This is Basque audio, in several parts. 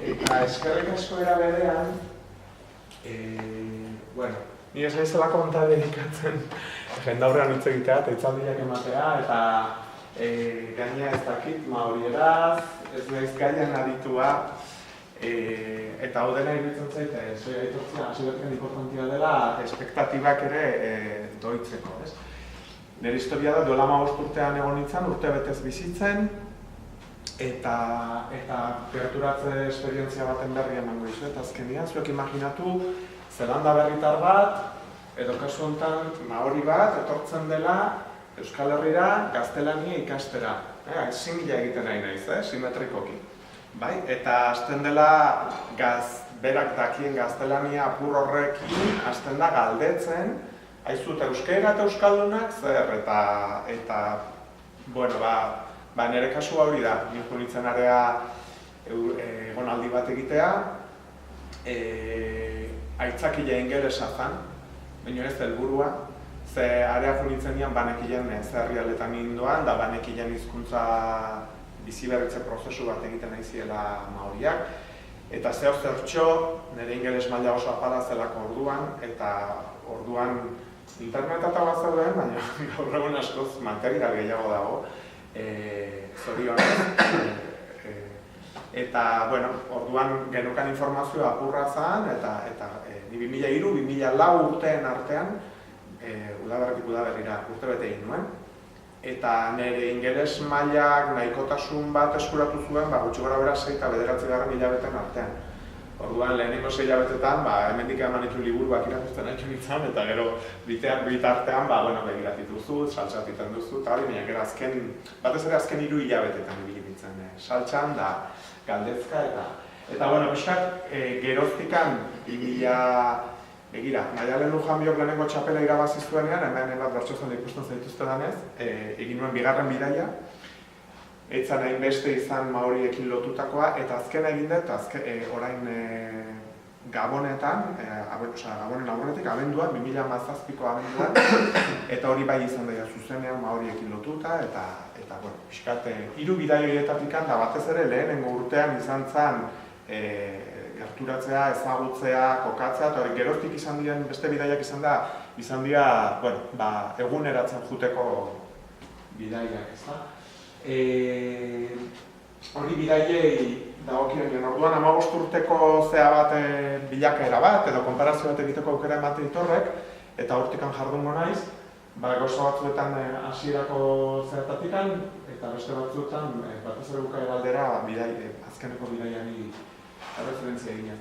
Eta eskerrik asko era berean, ni ez naizela konta dedikatzen jendaurrean hitz egitea eta hitzaldiak ematea, eta gaina ez dakit maorieraz, ez naiz gaian aditua, eta hau dena iruditzen zait, zoi aitortzea, hasi berken importantia dela, espektatibak ere doitzeko, ez? Nire historia da, duela 15 urtean egon nintzen, urte betez bizitzen, eta gerturatze esperientzia baten berri emango izu, eta azkenean, zuek imaginatu, Zelanda berritar bat, edo kasu honetan maori bat, etortzen dela Euskal Herrira gaztelania ikastera. Simila egiten nahi naiz, simetrikoki. Bai? Eta hasten dela berak dakien gaztelania apur horrekin, hasten da galdetzen, haizut euskera eta euskaldunak zer, eta nire kasua hori da, nire nintzen area egonaldi bat egitea, aitzakile ingelesa zan, baina ez helburua, ze area nintzen nian banekilen zerrialetan ninduan, da banekilen hizkuntza biziberritze prozesu bat egiten nahi ziela maoriak, eta zertxo, nire ingeles maila oso apala zelako orduan, eta orduan interneta eta bat zeuden, baina gaur egun askoz material gehiago dago, zorionez. Eta, orduan genukan informazioa apurra zen, eta 2003-2004 urteen artean, udaberritik udaberrira urte bete egin nuen. Eta nire ingeles mailak nahikotasun bat eskuratu zuen, gutxi gora bera 6 eta 9 hilabeten artean. Orduan lehenengo 6 hilabetetan, hemendik eman ditu liburuak irakurtzen nahi nintzen, eta gero bitartean, begirat dituzu, saltsa egiten duzu, eta hori, baina gero batez ere azken 3 hilabetetan ibili nintzen, saltsan da galdezka, eta pixkat, geroztikan, Maialen Lujanbiok lehenengo txapela irabazi zuenean, hemen bat bertsozen ikusten zaituzte danez, egin nuen bigarren bidaia, eitzan hainbeste izan maoriekin lotutakoa, eta azkena egin dut, orain Gabonetan, Gabonen aurretik, abenduan, 2017ko abenduan, eta hori bai izan daia zuzenean maoriekin lotuta, eta pixkat, 3 bidaioietatik da batez ere lehenengo urtean izan zen gerturatzea, ezagutzea, kokatzea, eta hori geroztik izan diren beste bidaiak izan dira, eguneratzen juteko bidaiak, ez da? Hori bidaiei dagokien, orduan 15 urteko zea bat bilakaera bat, edo konparazio bat egiteko aukera emate ditorrek, eta hortikan jardungo naiz, gauza batzuetan hasierako zertatikan, eta beste batzuetan batez ere bukaera aldera azkeneko bidaiari referentzia eginen.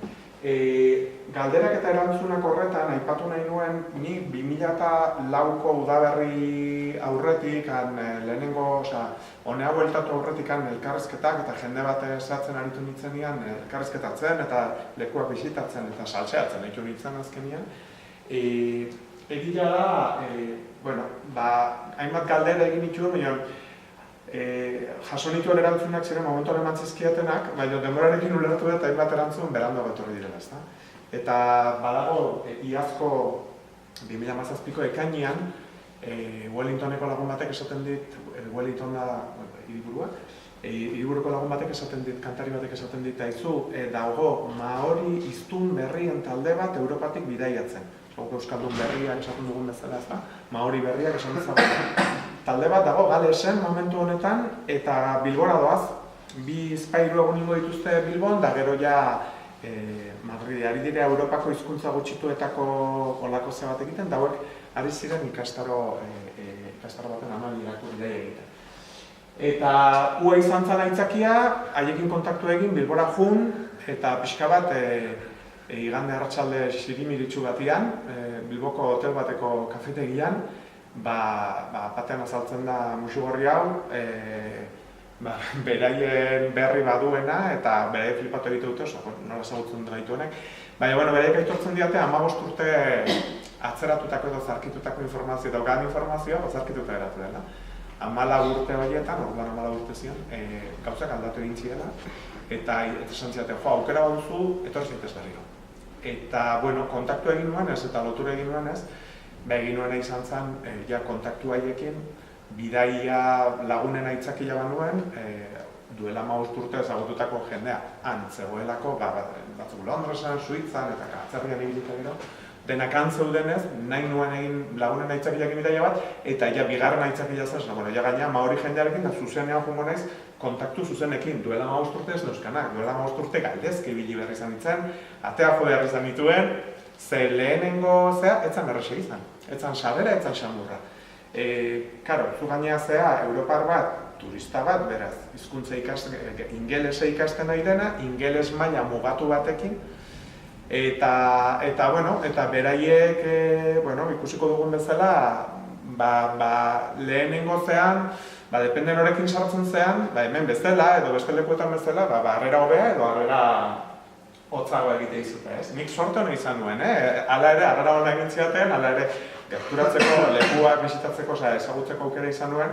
Galderak eta erantzunak horretan, aipatu nahi nuen, ni 2004ko udaberri aurretik, lehenengo, honea bueltatu aurretik elkarrezketak eta jende bat esatzen aritu nintzenean, elkarrezketatzen eta lekuak bisitatzen eta saltseatzen aritu nintzen azkenian. Egia da, hainbat galdera egin nituen, baina jaso nituen erantzunak ziren momentuan eman zizkiatenak, baina denborarekin ulertu dut hainbat erantzun berandu etorri direla, ezta? Eta badago, iazko 2017ko ekainean, Wellingtoneko lagun batek esaten dit, Wellington da hiriburua, hiriburuko lagun batek esaten dit, kantari batek esaten dit, aizu, dago maori hiztun berrien talde bat Europatik bidaiatzen. Euskaldun berriak esaten dugun bezala, ezta? Maori berriak esan dezagun. Talde bat dago Galesen momentu honetan, eta Bilbora doaz, 2 espairu egun ingo dituzte Bilbon, da gero ja Madrid, ari dire Europako hizkuntza gutxituetako olako ze bat egiten, da hauek ari ziren ikastaro baten aman irakurri daia egiten. Eta ua izan zan aitzakia, haiekin kontaktu egin, Bilbora jun, eta pixka bat igande arratsalde xirimiritsu batian, Bilboko hotel bateko kafetegian, batean azaltzen da musugorri hau, beraien berri baduena eta beraien flipatu egite dute, nola ezagutzen gaituenek. Baina, beraiek aitortzen diate 15 urte atzeratutako edo zarkitutako informazio, daugan informazioa zarkituta geratu dela. 14 urte horietan, orduan 14 urte zion, gauzak aldatu egin zirela, eta esan zidaten, aukera baduzu, etorri zaitez berriro. Eta, kontaktu egin nuenez eta lotura egin nuenez, egin nuena izan zen, kontaktu haiekin, bidaia lagunen aitzakia banuen, duela 15 urte ezagututako jendea han zegoelako, batzuk Londresen, Suitzan eta atzerrian ibilita gero, denak han zeudenez, nahi nuen egin lagunen aitzakiak bidaia bat, eta ja bigarren aitzakia zen, bueno, ja gaina Maori jendearekin da zuzenean jungo naiz kontaktu zuzenekin, duela 15 urte ez neuzkanak, duela 15 urte galdezke ibili berri izan ditzen, atea jo behar izan dituen, ze lehenengo zea, etzan errese izan, etzan sabera, etzan xamurra. Karo, zu gainea zea, Europar bat, turista bat, beraz, hizkuntza ingelese ikasten nahi dena, ingeles maila mugatu batekin, eta beraiek, ikusiko dugun bezala, lehenengo zean, depende norekin sartzen zean, hemen bezala, edo beste lekuetan bezala, harrera hobea edo harrera hotzagoa egite izute, ez? Nik sorte hona izan nuen, hala ere, harrera hona egin ziaten, hala ere, gerturatzeko, lekuak bizitatzeko, ezagutzeko aukera izan nuen,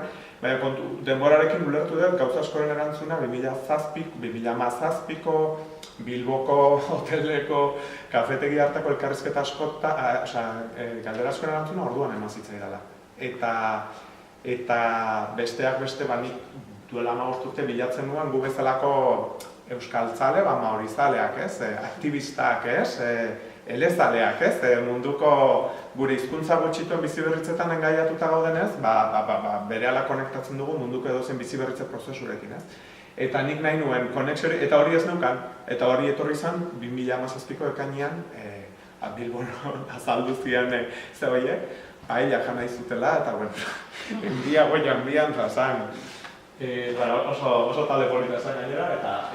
denborarekin ulertu dut, gauza askoren erantzuna, 2017ko Bilboko hoteleko kafetegi hartako elkarrizketa askota, galdera askoren erantzuna orduan eman zitzaidala. Eta besteak beste, nik duela 15 urte bilatzen nuen, gu bezalako euskaltzale, maorizaleak, aktivistak, elezaleak, munduko gure hizkuntza gutxituen biziberritzetan engaiatuta gaudenez, berehala konektatzen dugu munduko edozen biziberritze prozesurekin, Eta nik nahi nuen konexio hori, eta hori ez neukan, eta hori etorri izan 2017ko ekainean, Bilbon azaldu zian zeboiek, paella jana izutela, eta enbia goian bian zazan. Oso talde polita esan gainera,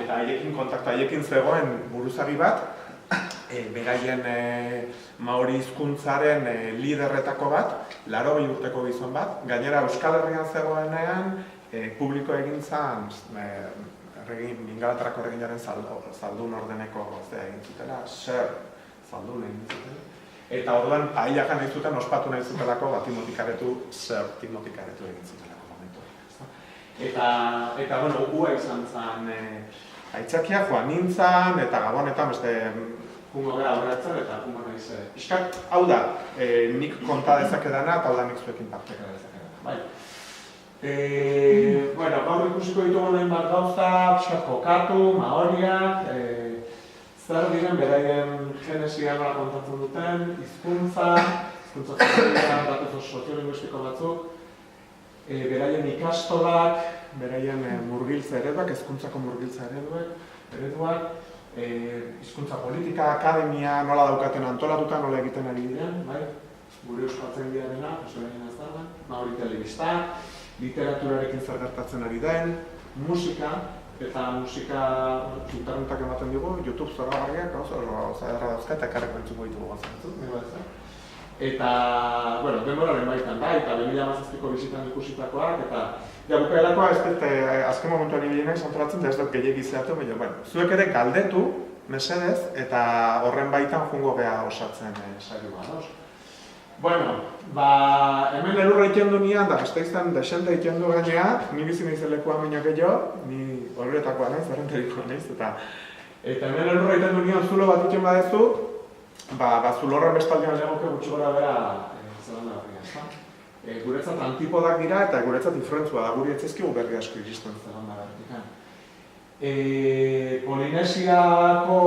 eta haiekin kontaktu, haiekin zegoen buruzagi bat, beraien Maori hizkuntzaren liderretako bat, 80 urteko gizon bat, gainera Euskal Herrian zegoenean, publiko egin zan, Ingalaterrako erreginaren zaldun ordeneko egin zutela, zaldun egin zutela. Eta orduan, paella jan nahi zuten, ospatu nahi zutelako, timotikaretu egin zutelako momentu. Eta, ua izan zen, aitzakia joan nintzen, eta gabonetan beste jungo gara horretzen, eta jungo nahiz. Piskat, hau da, nik konta dezakedana, eta hau da nik zuekin parteka dezakedana. Gaur ikusiko ditugu nahin bat gauza, piskat kokatu, maoriak, zer diren beraien genesia nola kontatzen duten, hizkuntza genesia, datu soziolinguistiko batzuk, beraien ikastolak, beraien murgiltza ereduak, hezkuntzako murgiltza ereduak, hizkuntza politika, akademia, nola daukaten antolatuta, nola egiten ari diren, gure euskaltzen diarena, Maori telebista, literaturarekin zer gertatzen ari den, musika, eta musika internetak ematen dugu, YouTube zoragarriak, oso erra dauzka, eta ekarreko entzuko ditugu gazantzut, eta, denboraren baitan da, eta 2017ko bizitan ikusitakoak, eta bukaerakoa ez dut azken momentuan ibili nahi antolatzen, da ez dut gehiagi zeatu, zuek ere galdetu, mesedez, eta horren baitan jungo geha osatzen sari badoz. Hemen elurra ikendu nian, da Gasteizan desente ikendu gainea, ni bizi naizelekua baino gehiago, ni horretakoa naiz, horrenterikoa naiz, eta hemen elurra ikendu nian zulo bat iken badezu, zulorren bestaldean legoke gutxi gora bera zelanda berria. Guretzat antipodak dira eta guretzat influentzua da, guri etzizkigu berri asko iristen zelanda berrikan. Polinesiako,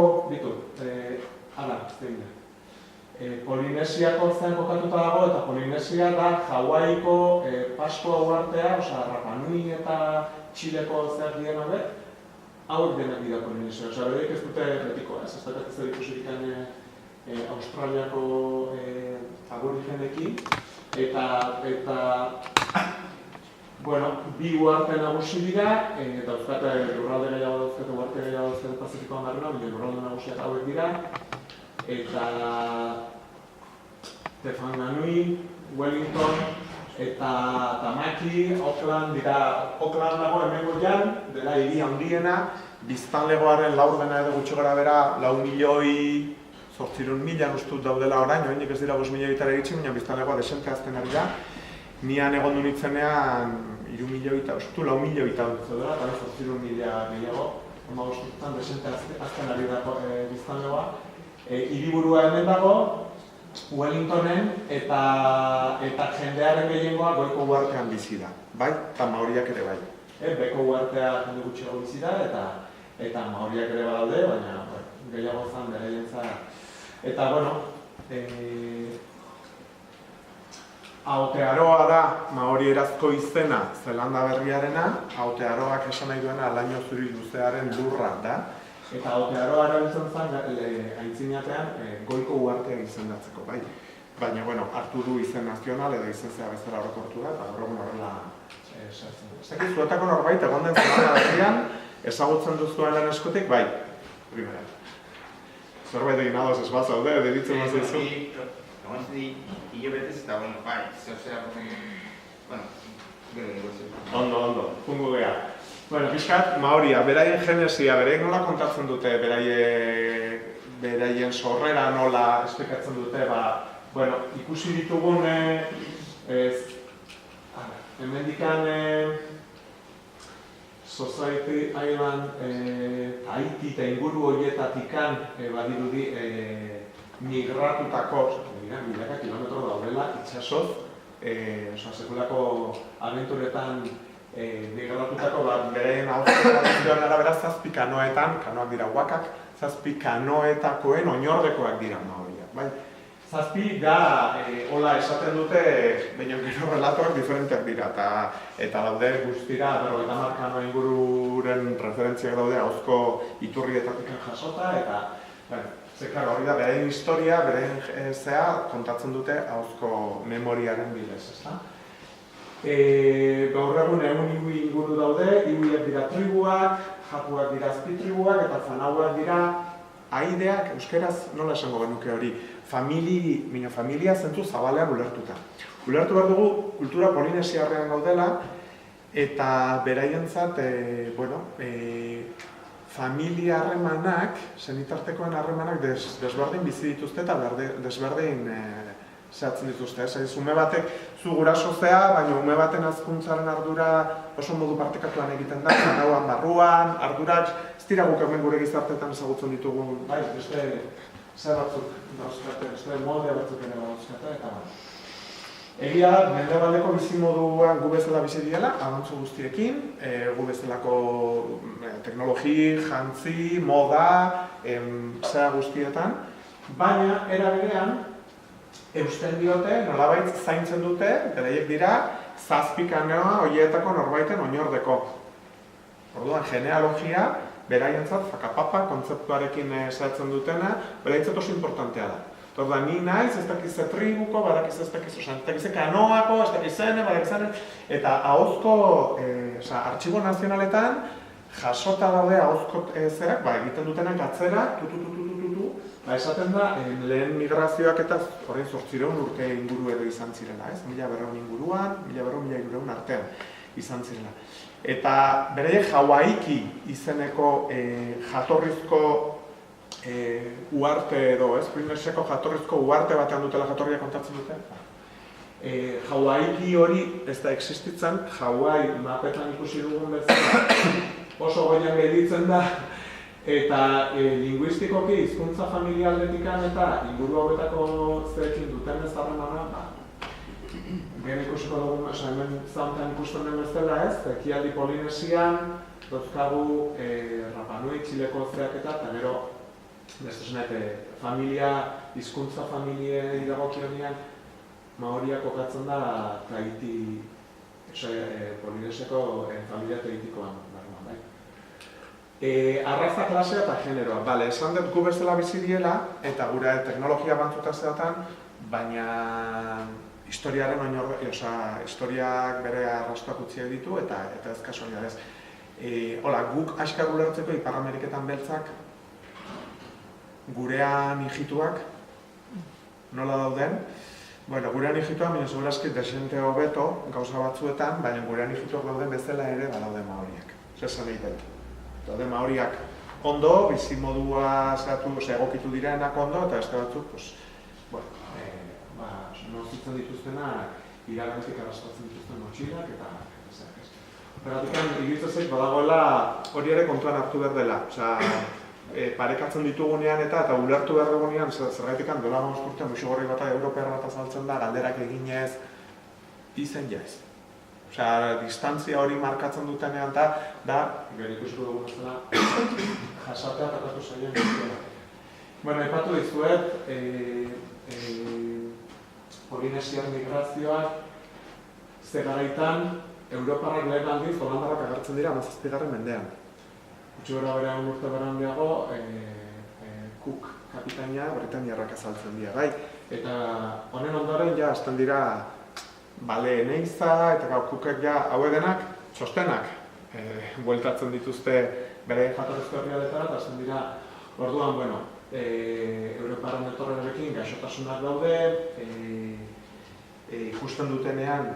Polinesiako zen kokatuta dago, eta Polinesia da Hawaiko Paskua uhartea, Rapa Nui eta Txileko zer dien hauek, hauek denak dira Polinesia. Bereik ez dute betikoa, ez dakit zer ikusirik Australiako aborigenekin, eta bi uarte nagusi dira, dauzkate lurralde gehiago dauzkate, uarte gehiago dauzkate Pazifikoan barrena, lurralde nagusiak hauek dira, eta Tefanganui, Wellington, eta Tamaki, Auckland dira, Auckland dago hemengo jan, dela hiri handiena, biztanlegoaren laurdena edo gutxi gara bera, 4.000 ustut daudela orain, oraindik ez dira 5.000 egitxe, baina biztanlegoa desente azten ari da. Nian egon du nintzenean 3.000 ustu 4.000 zaudela, eta 4.000 gehiago, ustutan desente azten ari da biztanlegoa. Hiriburua hemen dago, Wellingtonen, eta jendearen gehiengoa goiko uhartean bizi da, bai, eta maoriak ere bai. Beko uhartea jende gutxiago bizi da, eta maoriak ere badaude, baina gehiago zan beraientzat. Eta, bueno, Aotearoa da maorierazko izena Zelanda berriarena, Aotearoak esan nahi duena alaino zuri luzearen lurra da. Eta Aotearoa erabiltzen zen aintzinatean goiko uhartea izendatzeko, bai. Baina, bueno, hartu du izen nazional edo izen zea bezala orokortu da, eta gaur egun horrela sartzen du. Zeki, zuetako norbait egon den Zelanda berrian, ezagutzen duzuen eskutik, bai, primera. Zerbait egin adoz ez bat zaude, deritzen mazaizu. Yo betez eta bai, zehozea, Ondo, fungo geha. Bueno, pixkat, maoria, beraien genesia, beraien nola kontatzen dute, beraien sorrera nola esplikatzen dute, bueno, ikusi ditugun, hemendikan Society Island, Tahiti eta inguru horietatikan badirudi migratutako, milaka kilometro daudela itxasoz, sekulako abenturetan migratutako beraien ahozkoan arabera 7 kanoetan, kanoak dira wakak, 7 kanoetakoen oinordekoak dira maoriak, bai? 7 da, hola esaten dute, baina gero relatoak diferenteak dira, eta daude guztira, 50 kano ingururen referentziak daude ahozko iturrietatik jasota, eta, Zekar, hori da, beraien historia, beraien zea, kontatzen dute ahozko memoriaren bidez, ezta? Gaur egun iwi inguru daude, iwiak dira tribuak, japuak dira azpitribuak, eta zanauak dira aideak, euskeraz nola esango genuke hori, familia zentzu zabalean ulertuta. Ulertu behar dugu, kultura polinesiarrean gaudela, eta beraientzat, familia harremanak, senitartekoen harremanak desberdin bizi dituzte eta desberdin zehatzen dituzte. Ume batek zu guraso zea, baina ume baten hazkuntzaren ardura oso modu partekatuan egiten da, zanauan barruan, ardurak, ez dira guk hemen gure gizartetan ezagutzen ditugun, beste zer batzuk dauzkate, beste molde batzuk ere dauzkate, eta egia da, mendebaldeko bizimoduan gu bezala bizi diela, abantzu guztiekin, gu bezalako teknologi, jantzi, moda, zera guztietan, baina era berean, eusten diote, nolabait zaintzen dute, beraiek dira, 7 kanoa horietako norbaiten oinordeko. Orduan, genealogia, beraientzat, fakapapa, kontzeptuarekin zehatzen dutena, beraientzat oso importantea da. Orduan, ni naiz, ez dakiz tribuko, badakiz ez dakiz kanoako, ez dakiz zene, eta ahozko, artxibo nazionaletan, jasota daude ahozko zerak, egiten dutenak atzera, esaten da, lehen migrazioak eta horrein 800 urte inguru edo izan zirela, ez? 1200 inguruan, 1200 artean izan zirela. Eta beraiek Hawaiki izeneko jatorrizko uarte edo, ez? Polineseko jatorrizko uarte batean dutela jatorria kontatzen dute. Hawaiki hori ez da existitzen, Hawaii mapetan ikusi dugun bezala oso goian gelditzen da, eta linguistikoki hizkuntza familialdetikan eta inguru hauetako zerekin duten ez harremana, gero ikusiko dugun, hemen zauntan ikusten den bezala ez, ekialdi Polinesian, dauzkagu Rapa Nui, Txileko zeaketa, eta gero hizkuntza familiei dagokionean maoriak kokatzen da Tahiti, Polinesiako familia Tahitikoan. Arraza, klasea eta generoa. Esan dut gu bezala bizi diela, eta gure teknologia bantzuta zeatan, baina historiak bere arrastoak utziak ditu, eta ez kasualia ez. Guk askar ulertzeko Ipar Ameriketan beltzak, gurean hijituak, nola dauden? Gurean hijituak, baina segurazki desente hobeto gauza batzuetan, baina gurean hijituak dauden bezala ere badaude maoriak. Zesan egiten. Daude maoriak ondo, bizimodua egokitu direnak ondo, eta beste batzuk, nozitzen dituztenak, iragantik arrastatzen dituzten motxilak, eta zeak ez. Horregatik, iruditzen badagoela hori ere kontuan hartu behar dela. Parekatzen ditugunean eta ulertu behar dugunean, zergaitik dola 5 urte muxugorri bat Europear bat azaltzen da, galderak eginez, izen jaz. Osea, distantzia hori markatzen dutenean da gero ikusiko dugu bezala, jasatea tratatu zaien guztia. Bueno, aipatu dizuet, Polinesiar migrazioak ze garaitan Europarrak lehen aldiz Holandarrak agertzen dira 17. mendean. Gutxi gora bera urte berandiago, Cook kapitaina Britainiarrak azaltzen dira, bai. Eta honen ondoren ja hasten dira baleen eiza, eta gau Cookek ja haue denak txostenak bueltatzen dituzte bere jatorrizko herrialdetara, eta hasten dira orduan, bueno, Europaren etorrenarekin gaixotasunak daude, ikusten dutenean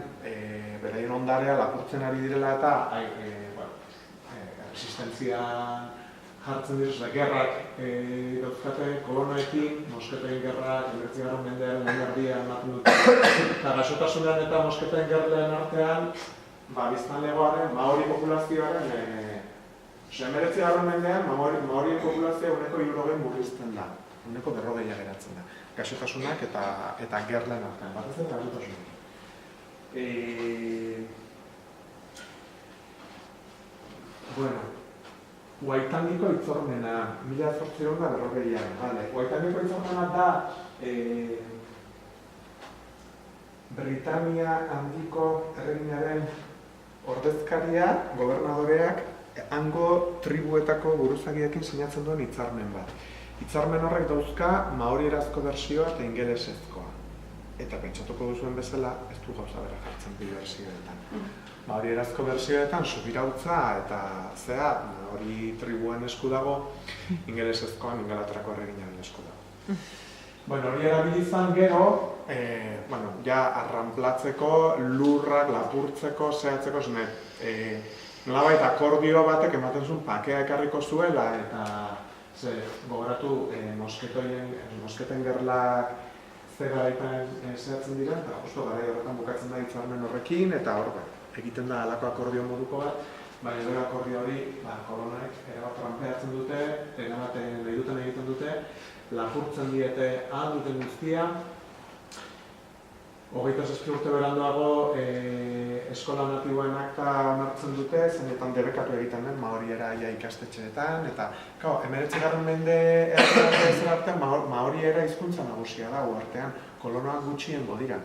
beraien ondarea lapurtzen ari direla eta resistentzia jartzen dira, gerrak dauzkate kolonoekin, mosketen gerrak, 19. mendearen erdia ematen dute. Eta gaixotasunean eta mosketen gerleen artean, biztanlegoaren, maori populazioaren, 19. mendean, maorien populazioa 160 murrizten da, 140 geratzen da. Gaixotasunak eta gerleen artean, bat ez da gaixotasunak. Bueno, Huaitangiko hitzormena, 1840an, vale. Huaitangiko hitzormena da Britania handiko erreginaren ordezkaria, gobernadoreak, hango tribuetako buruzagiekin sinatzen duen hitzarmen bat. Hitzarmen horrek dauzka maorierazko bersioa eta ingelesezkoa. Eta pentsatuko duzuen bezala, ez du gauza bera jartzen bi bersioetan. Maorierazko bersioetan subirautza eta zea, hori tribuen esku dago, ingelesezkoan Ingalaterrako erreginaren esku dago. Bueno, hori erabili izan gero, ja arranplatzeko, lurrak, lapurtzeko, zehatzeko, nolabait akordio batek ematen zuen pakea ekarriko zuela, eta gogoratu mosketen gerlak ze garaitan zehatzen dira, eta justu garai horretan bukatzen da hitzarmen horrekin, eta hor egiten da halako akordio moduko bat, baina gero akordio hori kolonoek erabat tranpeatzen dute, erabat nahi duten egiten dute, lapurtzen diete ahal duten guztia. 27 urte beranduago eskola natiboen akta onartzen dute, zenetan debekatu egiten den maoriera ikastetxeetan, eta 19. mende artean maoriera hizkuntza nagusia da uartean, kolonoak gutxiengo dira.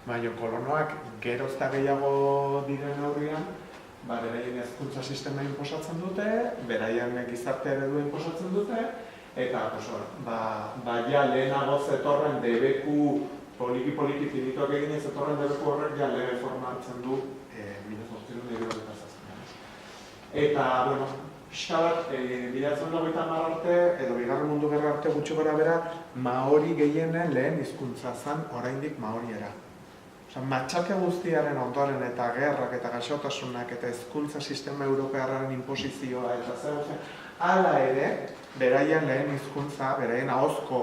Baina kolonoak geroz eta gehiago diren aurrian, beraien hezkuntza sistema inposatzen dute, beraien gizarte eredua inposatzen dute, eta ja lehenago zetorren debeku poliki finituak egin zetorren debeku horrek ja lehen forma hartzen du 1870. Eta, bueno, pixka bat, 1980 arte, edo Bigarren Mundu Gerra arte gutxi gora bera, maori gehienen lehen hizkuntza zen oraindik maoriera. Matxake guztiaren ondoren eta gerrak eta gaixotasunak eta hezkuntza sistema europearraren inposizioa eta zer, hala ere, beraien lehen hizkuntza, beraien ahozko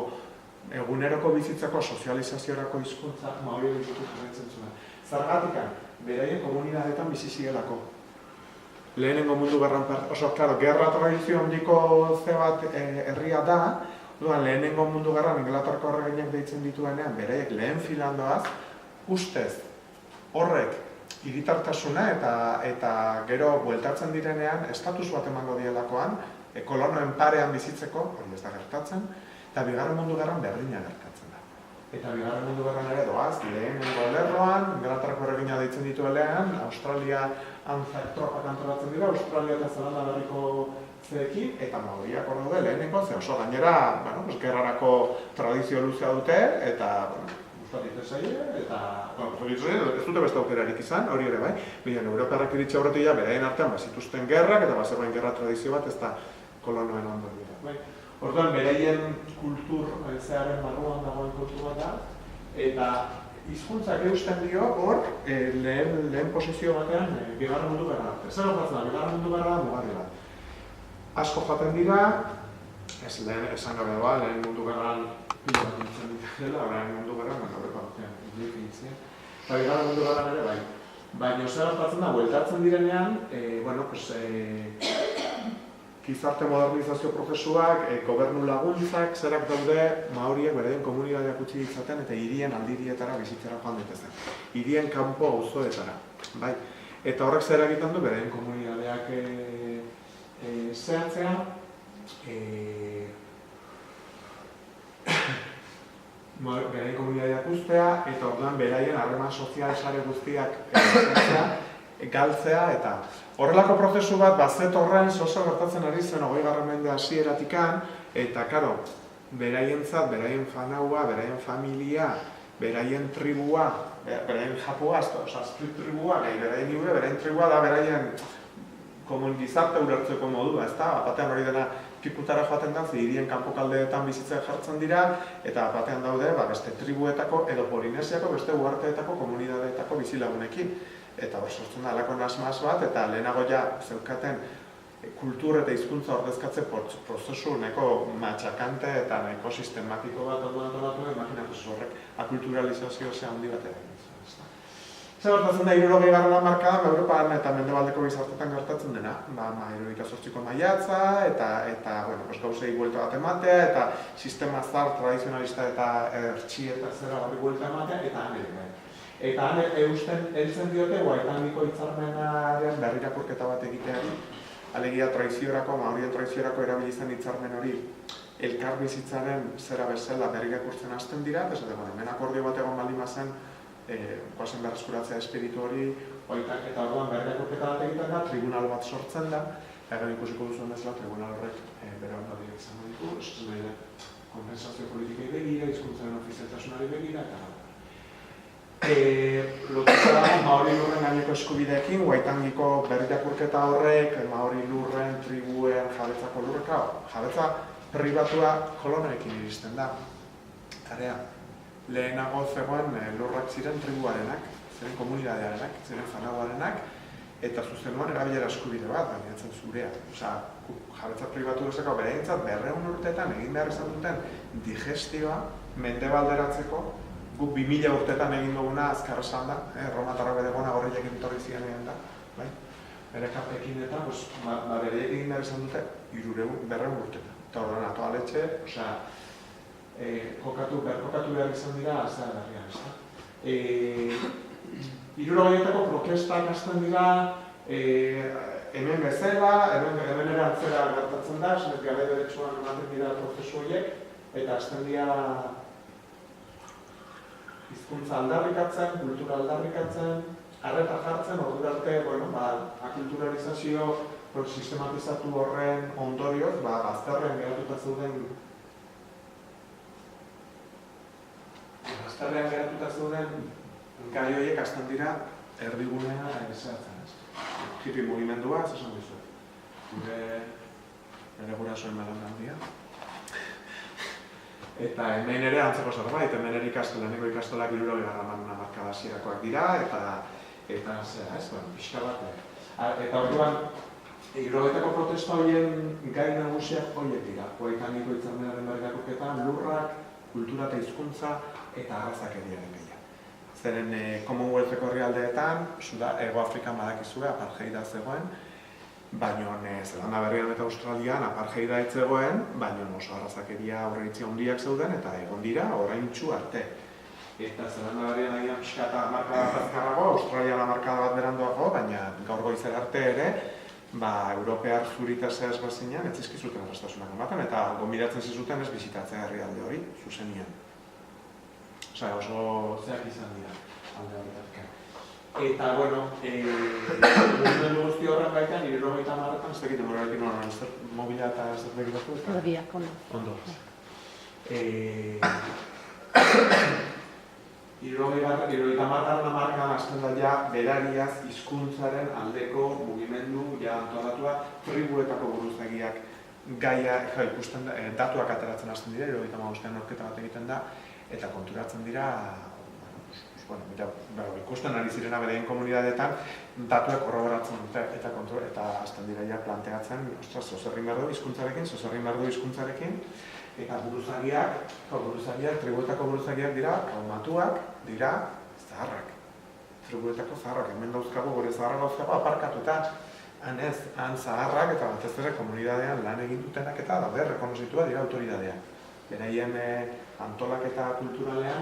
eguneroko bizitzako sozializaziorako hizkuntza maori ditutu jarraitzen zuen. Zergatikan, beraien komunidadetan bizi zirelako. Lehenengo mundu gerran oso, klaro, gerra tradizio handiko ze bat herria da, lehenengo mundu gerran Ingalaterrako erreginak deitzen dituenean, beraiek lehen filandoaz, ustez, horrek hiritartasuna eta gero bueltatzen direnean, estatus bat emango dielakoan, kolonoen parean bizitzeko, hori ez da gertatzen, eta Bigarren Mundu Gerran berdina gertatzen da. Eta Bigarren Mundu Gerran ere doaz, lehenengo lerroan, Ingalaterrako erregina deitzen dituelean, Australia tropak antolatzen dira, Australia eta Zelanda Berriko zeekin, eta maoriak hor daude lehenengo, ze oso gainera, gerrarako tradizio luzea dute, eta, eta ez dute beste aukerarik izan, hori ere bai, bidean Europarrak iritsi aurretik beraien artean bazituzten gerrak eta bazerbain gerra tradizio bat ez da kolonoen ondo dira. Orduan, beraien kultur zearen barruan dagoen kultur bat da, eta hizkuntzak eusten dio hor lehen posizio batean Bigarren Mundu Gerra arte. Zer horretzen da, Bigarren Mundu Gerra da mugarri bat. Asko jaten dira, ez lehen esan gabe doa, lehen mundu gerran pila bat nintzen ditela, lehen mundu gerran, horreko artean, indifinitzen. Eta Bigarren Mundu Gerran ere bai. Baina zer horretzen da, bueltatzen direnean, gizarte modernizazio prozesuak, gobernu laguntzak, zerak daude maoriek beraien komunidadeak utzi ditzaten eta hirien aldirietara bizitzera joan daitezen. Hirien kanpo auzoetara, bai. Eta horrek zer egiten du, beraien komunidadeak zehatzea, beraien komunidadeak ustea, eta orduan beraien harreman sozial sare guztiak zehatzea, galtzea, eta horrelako prozesu bat, zetorren zozo gertatzen ari zen 20. mende hasieratikan, eta, karo, beraientzat, beraien fanaua, beraien familia, beraien tribua, beraien japua, street tribua, beraien iure, beraien tribua da beraien gizarte ulertzeko modua, ezta? Batean hori dena pikutara joaten da, hirien kanpokaldeetan bizitzea jartzen dira, eta batean daude beste tribuetako edo Polinesiako, beste uharteetako, komunidadeetako bizilagunekin. Eta hor sortzen da alako nasmaz bat, eta lehenago ja zeukaten kultur eta hizkuntza ordezkatze prozesu nahiko matxakante eta nahiko sistematiko bat antolatu, imaginatu horrek akulturalizazio handi bat egin. Zer gertatzen da 60. hamarkadan Europan eta mendebaldeko gizartetan gertatzen dena, 78ko maiatza eta gauzei buelta bat ematea eta sistema zar tradizionalista eta ertxieta zera horri buelta ematea eta han Eta han eusten diote Waitaniko hitzarmenaren berrirakurketa bat egiteari, alegia traiziorako, maurien traiziorako erabili zen hitzarmen hori elkarbizitzaren zera bezala berrirakurtzen hasten dira, eta hemen akordio bat egon baldin bazen goazen berreskuratzea espiritu hori, eta orduan berrirakurketa bat egiten da, tribunal bat sortzen da, eta ikusiko duzuen bezala tribunal horrek bere ondorioak izango ditu, konpensazio politikei begira, hizkuntzaren ofizialtasunari begira, eta lotuta dago Maori lurren gaineko eskubideekin, Waitangiko berrirakurketa horrek, Maori lurren, tribuen, jabetzako lurreka, jabetza pribatua kolonoekin iristen da. Tarea, lehenago zegoen lurrak ziren tribuarenak, ziren komunidadearenak, ziren fanagoarenak, eta zuzenuan erabilera eskubide bat, baina etzen zurea. Osea, jabetza pribatu duzeko bereintzat 200 urteetan egin behar izan duten digestioa mendebalderatzeko, guk 2000 urtetan egin duguna azkar esan da, Romatarra bere gona horreiek etorri zianean da, bere kapekin eta bereiek egin behar izan dute 200 urtetan. Eta horren atoaletxe, berkokatu behar izan dira azera berrian, ez da. 60etako protestak hasten dira, hemen bezala, hemen ere antzera gertatzen da, zenet gabe deretsuan ematen dira prozesu horiek, eta hasten dira hizkuntza aldarrikatzen, kultura aldarrikatzen, arreta jartzen, ordura arte, akulturalizazio sistematizatu horren ondorioz, bazterrean geratuta zeuden gai horiek hasten dira erdigunea zehatzen. Hippie mugimendua, ez esan dizuet. Gure gurasoen belaunaldia. Eta hemen ere antzeko zerbait, hemen ere laneko ikastolak 60. hamarkada hasierakoak dira, eta zera, pixka bat. Eta orduan, 60etako protesta horien gai nagusiak horiek dira. Waitaniko hitzarmenaren berrirakurketan lurrak, kultura eta hizkuntza eta arrazakeriaren gaia. Zeren Commonwealtheko herrialdeetan, Hego Afrikan badakizue, apartheida zegoen, baina Zelanda Berrian eta Australian apartheida ez zegoen, baina oso arrazakeria aurreitzia handiak zeuden eta egon dira oraintsu arte. Eta Zelanda Berrian agian pixka eta hamarkada bat azkarrago, Australian hamarkada bat beranduago, baina gaur goizer arte ere, Europear zuritasea ez bazinean, ez zizkizuten errastasunak ematen, eta gonbidatzen zizuten ez bizitatzea herrialde hori, zuzenian. Oso zeak izan dira, alde horretak. Eta, mugimendu guzti horren baitan, 70 hamarretan, ez dakit denborarekin horren, mobila eta ez dut begiratu? Begiak, ondo. Ondo. 70 hamarkadan hasten da ja berariaz hizkuntzaren aldeko mugimendu antolatua tribuetako buruzagiak gaia ikusten da, datuak ateratzen hasten dira, 75ean aurketa bat egiten da, eta konturatzen dira, ikusten ari zirena bereien komunidadeetan, datuak korroboratzen dute, eta hasten dira ja planteatzen, zozerrin behar du hizkuntzarekin, eta buruzagiak, tribuetako buruzagiak dira, traumatuak, dira zaharrak. Tribuetako zaharrak, hemen dauzkago, gure zaharrak dauzkago, aparkatuta, han zaharrak eta batez ere komunidadean lan egin dutenak eta daude, rekonozitua dira autoridadeak. Beraien antolaketa kulturalean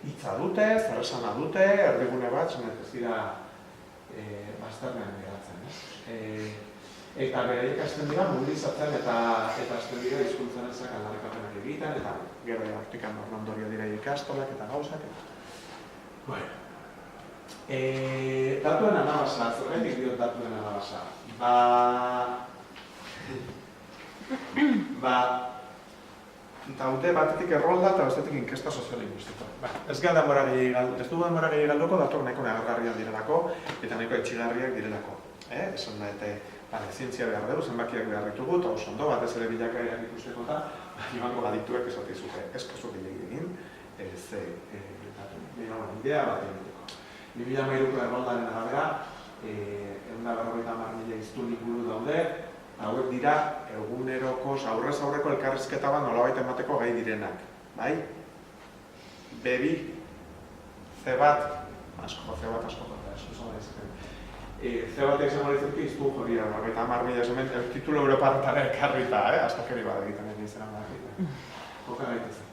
hitza dute, zer esana dute, erdigune bat, ez dira bazterrean geratzen, ez? Eta beraiek hasten dira mobilizatzen eta hasten dira hizkuntzaren aldarrikapenak egiten, eta gero hortikan ondorio dira ikastolak eta gauzak. Bueno. Datuen anabasa, zergatik diot datuen anabasa? Daude batetik errolda eta bestetik inkesta soziolinguistiko. Ez du denbora gehi galduko, datuak nahiko negargarriak direlako eta nahiko etxigarriak direlako. Esan da, zientzia behar dugu, zenbakiak behar ditugu, eta oso ondo, batez ere bilakaerak ikusteko eta ibango adituek esatizute, eskazu gehiagin egin, idea bat egiteko. 2013ko erroldaren arabera, 150.000 hiztun inguru daude, hauek dira eguneroko aurrez aurreko elkarrizketa bat nolabait emateko gai direnak, bai? B2, C1, asko jota, C1 izango lizuki iztun joria, eta 10.000 esamen, el titulo europartara ekarrita, astakeri bat egiten egin izan amarrita. Joka gaitezen.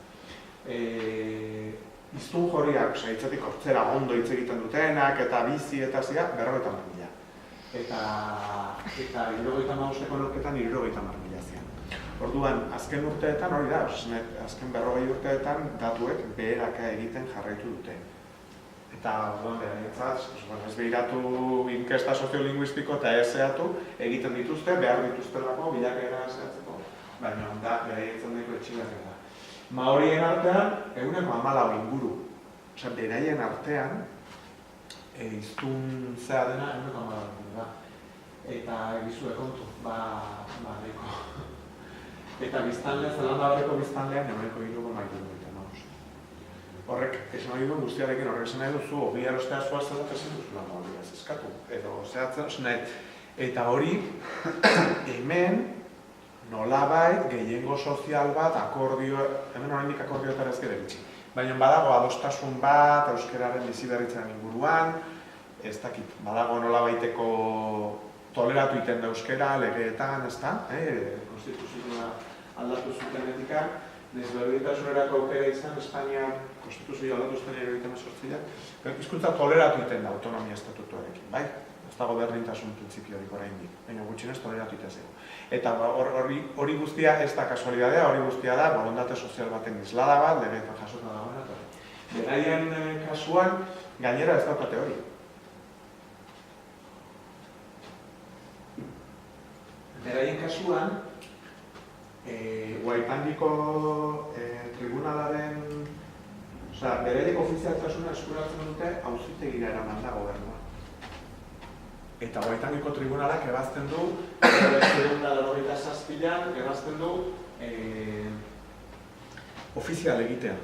Iztun joriak, hitzetik hortzera ondo hitz egiten dutenak, eta bizi eta zia, 50.000. Eta 75 norketan 70.000 zian. Orduan, azken urteetan hori da, azken 40 urteetan datuek beheraka egiten jarraitu dute. Eta, orduan, ez behiratu inkesta soziolinguistiko eta ez zehatu egiten dituzte, behar dituztelako bilakaera zehatzeko, baina da, beraitzen daiko etxigarria da. Maorien artean, 14 inguru. Osea, beraien artean, hiztun zea dena 14 inguru da. Eta egizue kontu, nahiko. Eta biztanle, Zelanda Barreko biztanlean, 3,3. Horrek, esan nahi du guztiarekin horrek esan nahi duzu, ogi erostea zuazela ezin duzula mobilea eskatu, edo zehatzen, eta hori, hemen, nolabait, gehiengo sozial bat, akordio, hemen oraindik akordioetara ez gero bitxi. Baina badago adostasun bat, euskararen biziberritzen inguruan, ez dakit, badago nolabaiteko toleratu iten da euskara, legeetan, ez da, konstituzioa aldatu zutenetikak, desberdintasunerako aukera izan, Espainia, konstituzioa aldatu Espainia 1988, hizkuntza toleratu iten da autonomia estatutuarekin, bai? Ez dago berdintasun printzipiorik oraindik, baina gutxienez toleratu iten zego. Eta hori guztia ez da kasualidadea, hori guztia da borondate sozial baten islada bat, legeetan jasota dagoena. Beraien kasuan, gainera ez daukate hori. Beraien kasuan, Guaitandiko tribunalaren, beraiek ofizialtasuna eskuratzen dute auzitegira eraman da gobernua. Eta Guaitandiko tribunalak ebazten du, 1987an ebazten du ofizial egitea.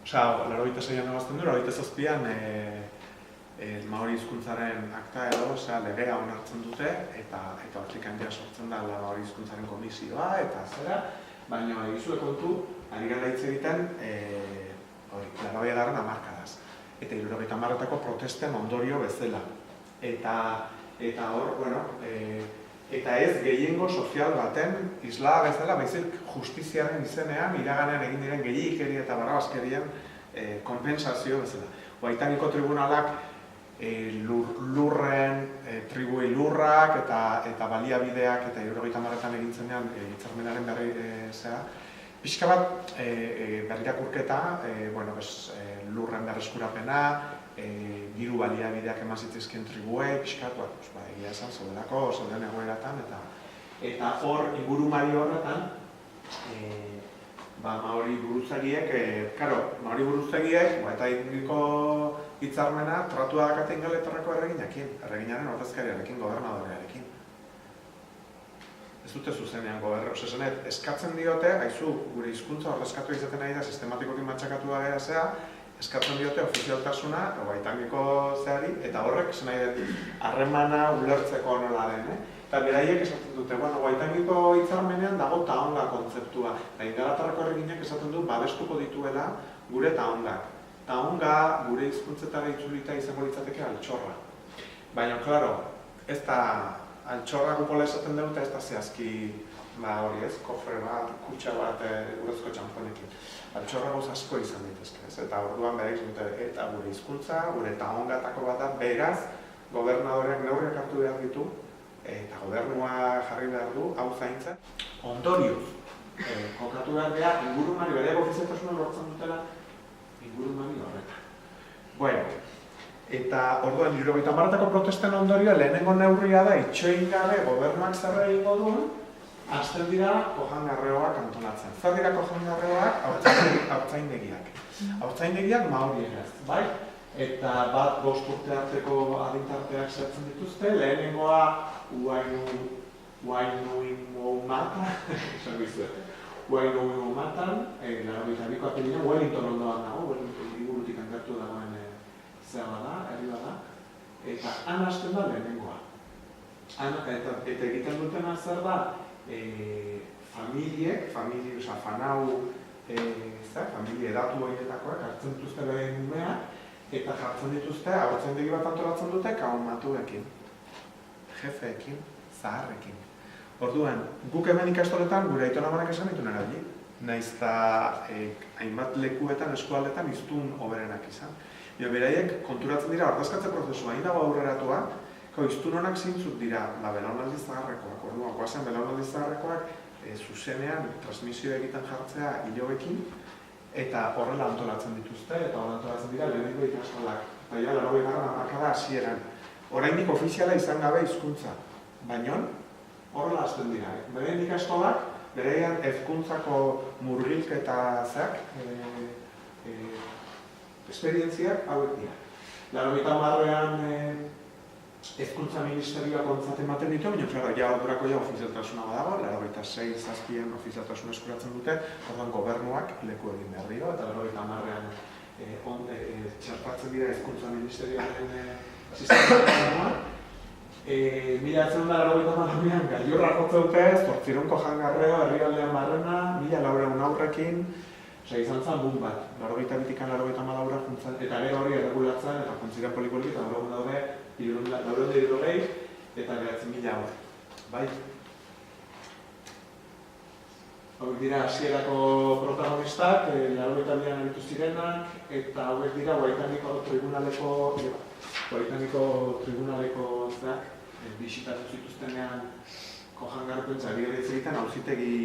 Osea, 86an ebazten du, 87an Maori hizkuntzaren akta edo, legea onartzen dute, eta hortik handia sortzen da Maori hizkuntzaren komisioa, eta zera, baina egizue kontu, ari gara hitz egiten, 80. hamarkadaz. Eta 70etako protesten ondorio bezala. Eta hor, bueno, eta ez gehiengo sozial baten islada bezala, baizik justiziaren izenean, iraganean egin diren gehiikeri eta barrabaskerien konpensazio bezala. Guaitandiko tribunalak lurren, tribuei lurrak eta baliabideak eta 70etan egin zenean hitzarmenaren berri zera. Pixka bat berrirakurketa, lurren berreskurapena, diru baliabideak eman zitzizkien tribuei, pixka bat, egia esan, zeuden egoeratan, eta hor, ingurumari horretan, Maori buruzagiek, Maori buruzagiek, eta indiko hitzarmena tratua dakate ingaletarrako erreginarekin, erreginaren ordezkariarekin, gobernadorearekin. Ez dute zuzenean gobernadorearekin. Eskatzen diote, haizu, gure hizkuntza ordezkatu izaten nahi da, sistematikokin matxakatua gara zea, eskatzen diote ofizialtasuna, Guaitandiko zeari, eta horrek, esan nahi dut, harremana ulertzeko nola den, Eta beraiek esaten dute, Guaitandiko hitzarmenean dago taonga kontzeptua. Eta ingalatarrako erreginak esaten du, babestuko dituela gure taongak. Taonga gure hizkuntzetara itzulita izango litzateke altxorra. Baina, klaro, ez da altxorra gupola esaten dut, ez da zehazki, hori ez, kofre bat, kutsa bat, urezko txamponekin. Altxorra gauz asko izan daitezke, ez? Eta orduan beraiek dute, eta gure hizkuntza, gure taongatako bat da, beraz, gobernadoreak neurriak hartu behar ditu, eta gobernua jarri behar du, hau zaintzen. Ondorioz, kokatu behar behar, ingurumari, bere ofizialtasuna lortzen dutela, ingurumari horretan. Bueno, eta orduan, 70 protesten ondorioa lehenengo neurria da, itxoin gabe gobernuak zer egingo duen, hasten dira kojangarreoak antolatzen. Zer dira kojangarreoak? Haurtzaindegiak. Haurtzaindegiak maorieraz, bai? Eta bat 5 urte arteko adintarteak zertzen dituzte, lehenengoa Uainuimomata, esan bizuet. Uainuimomatan, 92ko apelina, Wellington ondoan dago, Wellington liburutik hangertu dagoen zera da, herri da, eta han hasten da lehenengoa. Eta egiten dutena zer da, familie edatu horietakoak hartzen dituzte bere umeak, eta jartzen dituzte, haurtzaindegi bat antolatzen dute, kaumatuekin, jefeekin, zaharrekin. Orduan, guk hemen ikastoletan gure aitona-amonak esan dituen erabili. Nahiz eta hainbat lekuetan, eskualdetan iztun hoberenak izan. Beraiek konturatzen dira, ordezkatze prozesua hain dago aurreratua, iztun honak zintzuk dira belaunaldi zaharrekoak. Orduan, goazen belaunaldi zaharrekoak zuzenean transmisio egiten jartzea hiloekin, eta horrela antolatzen dituzte, eta horrela antolatzen dira lehenengo ikastolak. Eta ja, 80. hamarkada hasieran. Oraindik ofiziala izan gabe hizkuntza, baina horrela hasten dira. Beren ikastolak, berean hezkuntzako murgilketa zeak, esperientziak hauek dira. 80. Hezkuntza ministerioak ontzat ematen ditu, baina klaro, ja ordurako ofizialtasuna badago, 86-zazpien ofizialtasuna eskuratzen dute, orduan gobernuak leku egin behar dira, eta 80. Txertatzen dira hezkuntza ministerioaren sistema. 1980an gailurra jotze dute, 800ko jangarreo, herrialdean barrena, 1400 aurrekin, izan zen bun bat, 82-tikan 84 juntzan, eta gero hori erregulatzen, eta juntziren polipolik, eta gaur daude, 420 eta 9.000 hor. Bai? Hauek dira hasierako protagonistak, 82an aritu zirenak, eta hauek dira Guaitaniko tribunaleko bisitatu zituztenean kojangarpentza bigarritz egiten auzitegi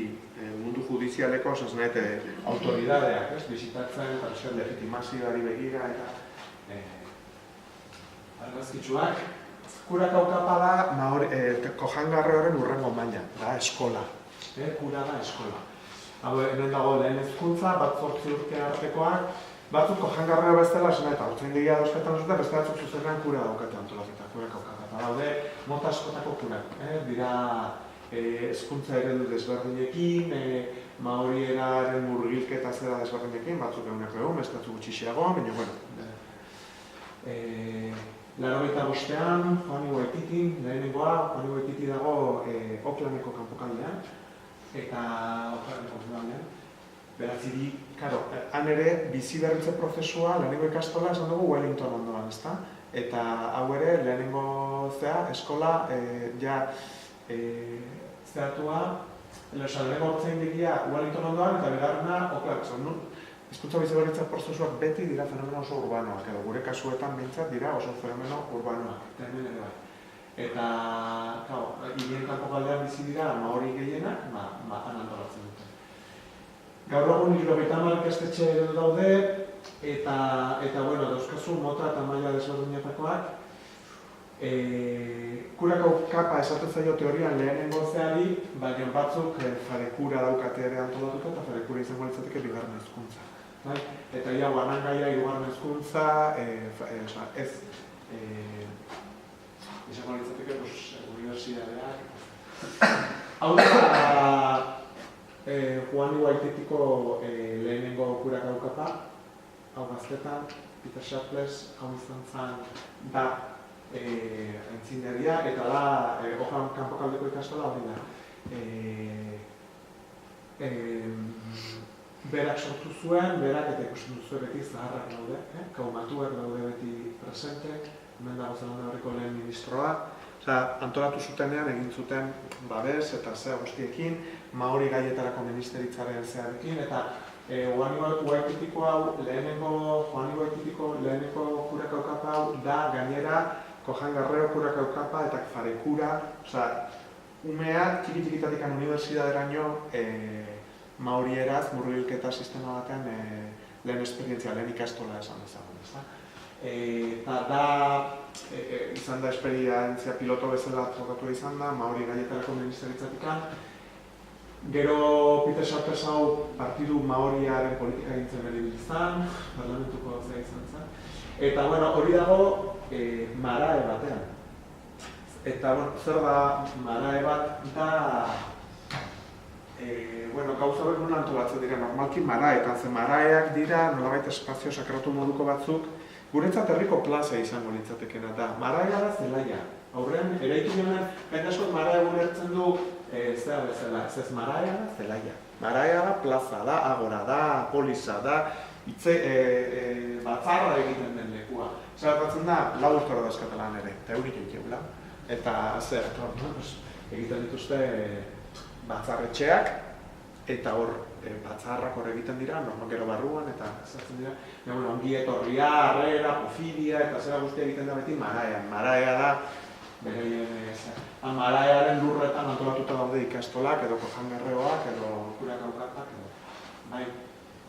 mundu judizialeko autoridadeak, bisitatzen, eta legitimazioari begira, eta argazkitsuak. Kurakauka da kojangarre horren urrengo maila, da eskola. Kura da eskola. Hau hemen dago lehen hezkuntza, bat 8 urte artekoak, batzuk kojangarrea bezala, eta haurtzaindegia dauzketan zuten, beste batzuk zuzenean kura daukate antolaketa, kurakauka. Eta daude mota askotako kurak. Dira hezkuntza eredu desberdinekin, maorieraren murgilketa zera desberdinekin, batzuk egun, beste batzuk gutxixiago, baina, bueno. 85an, Juani Waititi, lehenengoa, Juani Waititi dago Oaklandeko kanpokaldean, eta Oaklandeko kanpokaldean. Beraz, han ere, bizi berritze prozesua, lehenengo ikastola, esan dugu Wellington ondoan, ezta? Eta hau ere, lehenengo eskola, zeratua, lehenengo haurtzaindegia Wellington ondoan, eta bigarrena Oakland. Hizkuntza bizi berritze prozesuak beti dira fenomeno oso urbanoak, edo gure kasuetan behintzat dira oso fenomeno urbanoak, termine ere bai. Eta, hinen kanpokaldean bizi dira maori gehienak, han antolatzen dute. Gaur egun 70 ikastetxe eredu daude, eta dauzkazu mota eta maila desberdinetakoak. Kurakauka esaten zaio teorian lehenengo zeari, baina batzuk farekura daukate ere antolatuta, eta farekura izango litzateke bigarren hezkuntza. Eta ja, banan gaia hirugarren hezkuntza, ez izango litzateke unibertsitateak. Hau da, Juani Waititiko lehenengo kurakaukapa, hau gaztetan, Peter Sharpless, hau izan zen da aintzindaria, eta da, Oakland kanpokaldeko ikastola hori da. Berak sortu zuen, berak eta ikusten duzu beti zaharrak daude, kaumatuak daude beti presente, hemen dago Zelanda Berriko lehen ministroa. Antolatu zutenean egin zuten babes eta zea guztiekin, maori gaietarako ministeritzaren zearekin, eta Juani Waititiko hau, lehenengo kurakauka hau da gainera Kojangarreo, Kurak Aukapa eta Farekura, osea, umea txiki-txikitatik unibertsidaderaino maorieraz, murgilketa sistema batean lehen esperientzia, lehen ikastola esan dezagun, ezta? Eta da, izan da esperientzia piloto bezala trokatu izan da, maori gaietarako ministeritzatikan. Gero Peter Sharpes hau partidu maoriaren politika gintzen beribil izan, parlamentuko zea izan zen. Eta, bueno, hori dago marae batean. Eta, bueno, zer da marae bat da, gauza behar nuna antolatzen dira, normalki maraetan, zen maraeak dira, nolabait espazio sakratu moduko batzuk, guretzat herriko plaza izango litzatekena da. Maraea da zelaia. Aurrean, eraikin honen, gain askot maraea gunertzen du, zera bezala, ez maraea da zelaia. Maraea da plaza, da agora, da polisa, da batzarra egiten den lekua. Zer batzen da, 4 urtero dauzkatelan ere, eta eurik egiteula. Eta zer, egiten dituzte batzarretxeak, eta hor batzarrak hor egiten dira, normal gero barruan, eta zertzen dira, ongi etorria, harrera, pofidia, eta zera guztia egiten da beti maraean. Maraea da, maraearen lurretan antolatuta daude ikastolak, edo kojangarreoak, edo Kurak Aukapak, edo... Bai,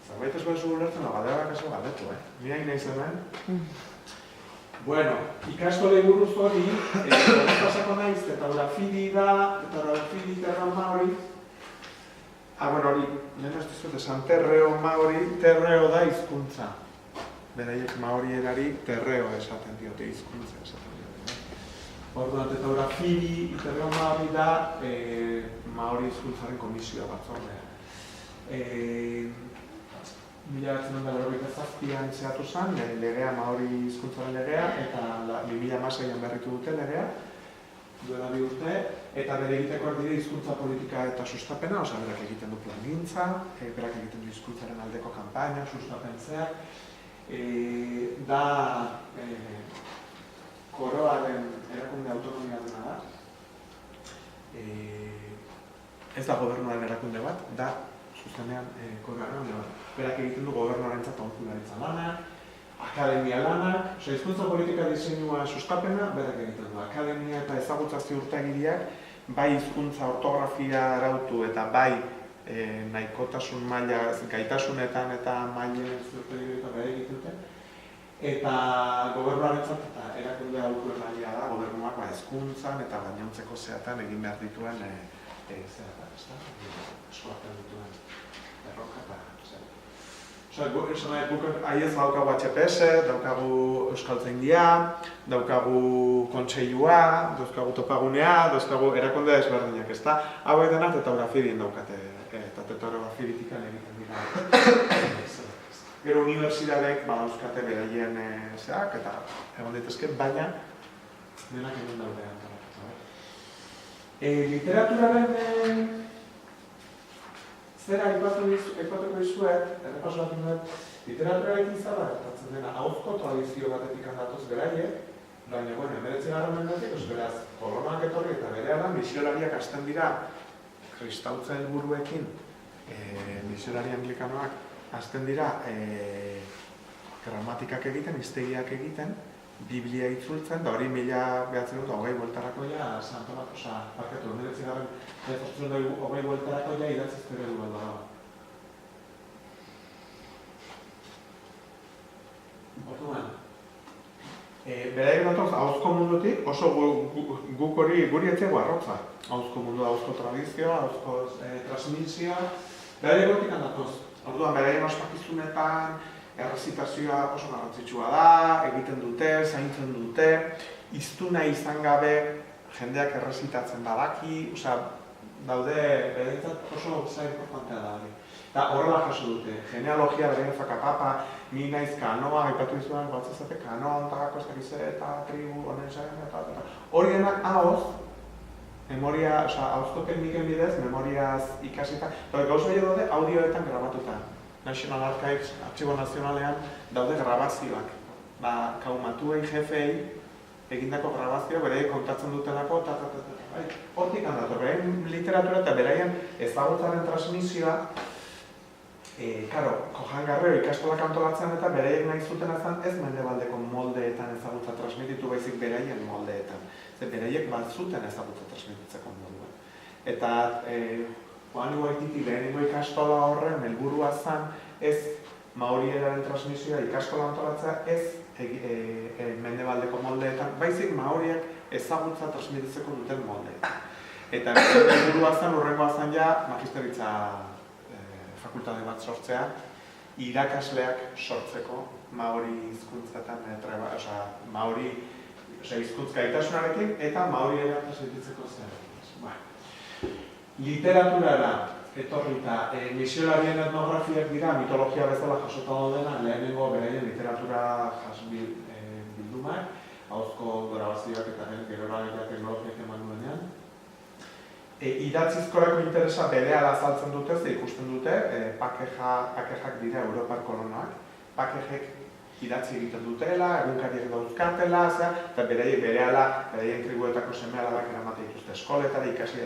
zerbait ez bezu ulertzen, galderak ez galdetu, Ni hain nahi zen, Bueno, ikastolei buruz hori, pasako naiz, Tetraurafidi da, Tetraurafidi terra maori. Bueno, hori, lehen ez dizut esan, terreo maori, terreo da hizkuntza. Beraiek maorierari terreo esaten diote, hizkuntza esaten diote. Orduan, Tetraurafidi, terreo maori da, maori hizkuntzaren komisioa batzordea. 1987an zehatu zen, legea maori hizkuntzaren legea, eta 2016an berritu dute legea, duela 2 urte, eta bere egitekoak dira hizkuntza politika eta sustapena, osea, berak egiten du plangintza, berak egiten du hizkuntzaren aldeko kanpaina, sustapentzeak, da koroaren erakunde autonomia dena da, ez da gobernuaren erakunde bat, da zuzenean koroaren bat. Berak egiten du gobernuarentzat aholkularitza lanak, akademia lanak, hizkuntza politika diseinua sustapena, berak egiten du. Akademia eta ezagutza ziurtagiriak bai hizkuntza ortografia arautu eta bai nahikotasun maila, gaitasunetan eta mailen ziurtagiri eta bere egiten dute. Eta gobernuarentzat eta erakunde aholkularia da, gobernuak hizkuntzan eta gainontzeko zeatan egin behar dituen eskolatan dituen erronka eta Aiez daukagu HPS, daukagu Euskaltzaindia, daukagu kontseilua, dauzkagu topagunea, dauzkagu erakunde desberdinak, ezta? Hauek denak Tetraurafidin daukate, eta Tetraurafiditikan egiten dira. Gero unibertsitatek badauzkate beraien zeak, eta egon daitezke, baina denak egin daude antolatuta. Literaturaren zera aipatuko dizuet, errepasatu dut, literaturarekin zara gertatzen dena, ahozko tradizio batetik handatoz beraiek, baina, 19. mendetik, beraz, kolonoak etorri eta berehala misiolariak hasten dira kristautza helburuekin, misiolari anglikanoak hasten dira gramatikak egiten, hiztegiak egiten, Biblia itzultzen, da hori 1920 bueltarako ja, parkatu, 1920 bueltarako ja idatziz bere du bat dago. Orduan, beraik datoz, ahozko mundutik, oso guk hori guri etzego arrotza. Ahozko mundu, ahozko tradizioa, ahozko transmisioa, beraik gotik handatoz. Orduan, beraik ospakizunetan, errezitazioa oso garrantzitsua da, egiten dute, zaintzen dute, hiztuna izan gabe jendeak errezitatzen badaki, daude, berentzat oso importantea da hori. Eta horrela jaso dute, genealogia beren fakapapa, ni naiz kanoa, aipatu dizudan batzazate, kanoa ontagako ez dakize eta tribu, honen zaren eta hori denak ahoz, memoria, ahozko tekniken bidez, memoriaz ikasita, eta gauza daude audioetan grabatuta. National Archives, Artxibo Nazionalean, daude grabazioak. Kaumatuei, jefei, egindako grabazioa, beraien kontatzen dutelako, hortik handator, beraien literatura eta beraien ezagutzaren transmisioa Karo, Johan Garrero ikastolak antolatzen eta beraiek nahi zuten azan ez mendebaldeko moldeetan ezagutza transmititu baizik beraien moldeetan. Ze beraiek bat zuten ezagutza transmititzeko moldua. Eta Juan Waititi lehenengo ikastola horren helburua zen ez maorieraren transmisioa ikastola antolatzea ez mendebaldeko moldeetan, baizik maoriak ezagutza transmititzeko duten moldeetan. Eta helburua zen urrengoa zen ja magisteritza fakultate bat sortzea, irakasleak sortzeko maori hizkuntzatan, maori hizkuntz gaitasunarekin eta maoriera transmititzeko zen. Literaturara etorrita, misiolarien etnografiak dira, mitologia bezala jasota daudena, lehenengo beraien literatura bildumak, ahozko grabazioak eta gerora teknologiak eman duenean. Idatzizkorako interesa berehala azaltzen dute, ze ikusten dute, pakejak dira Europar kolonoak, pakejek idatzi egiten dutela, egunkariak dauzkatela, eta berehala, beraien tribuetako seme-alabak eramate dituzte eskoletara, ikasi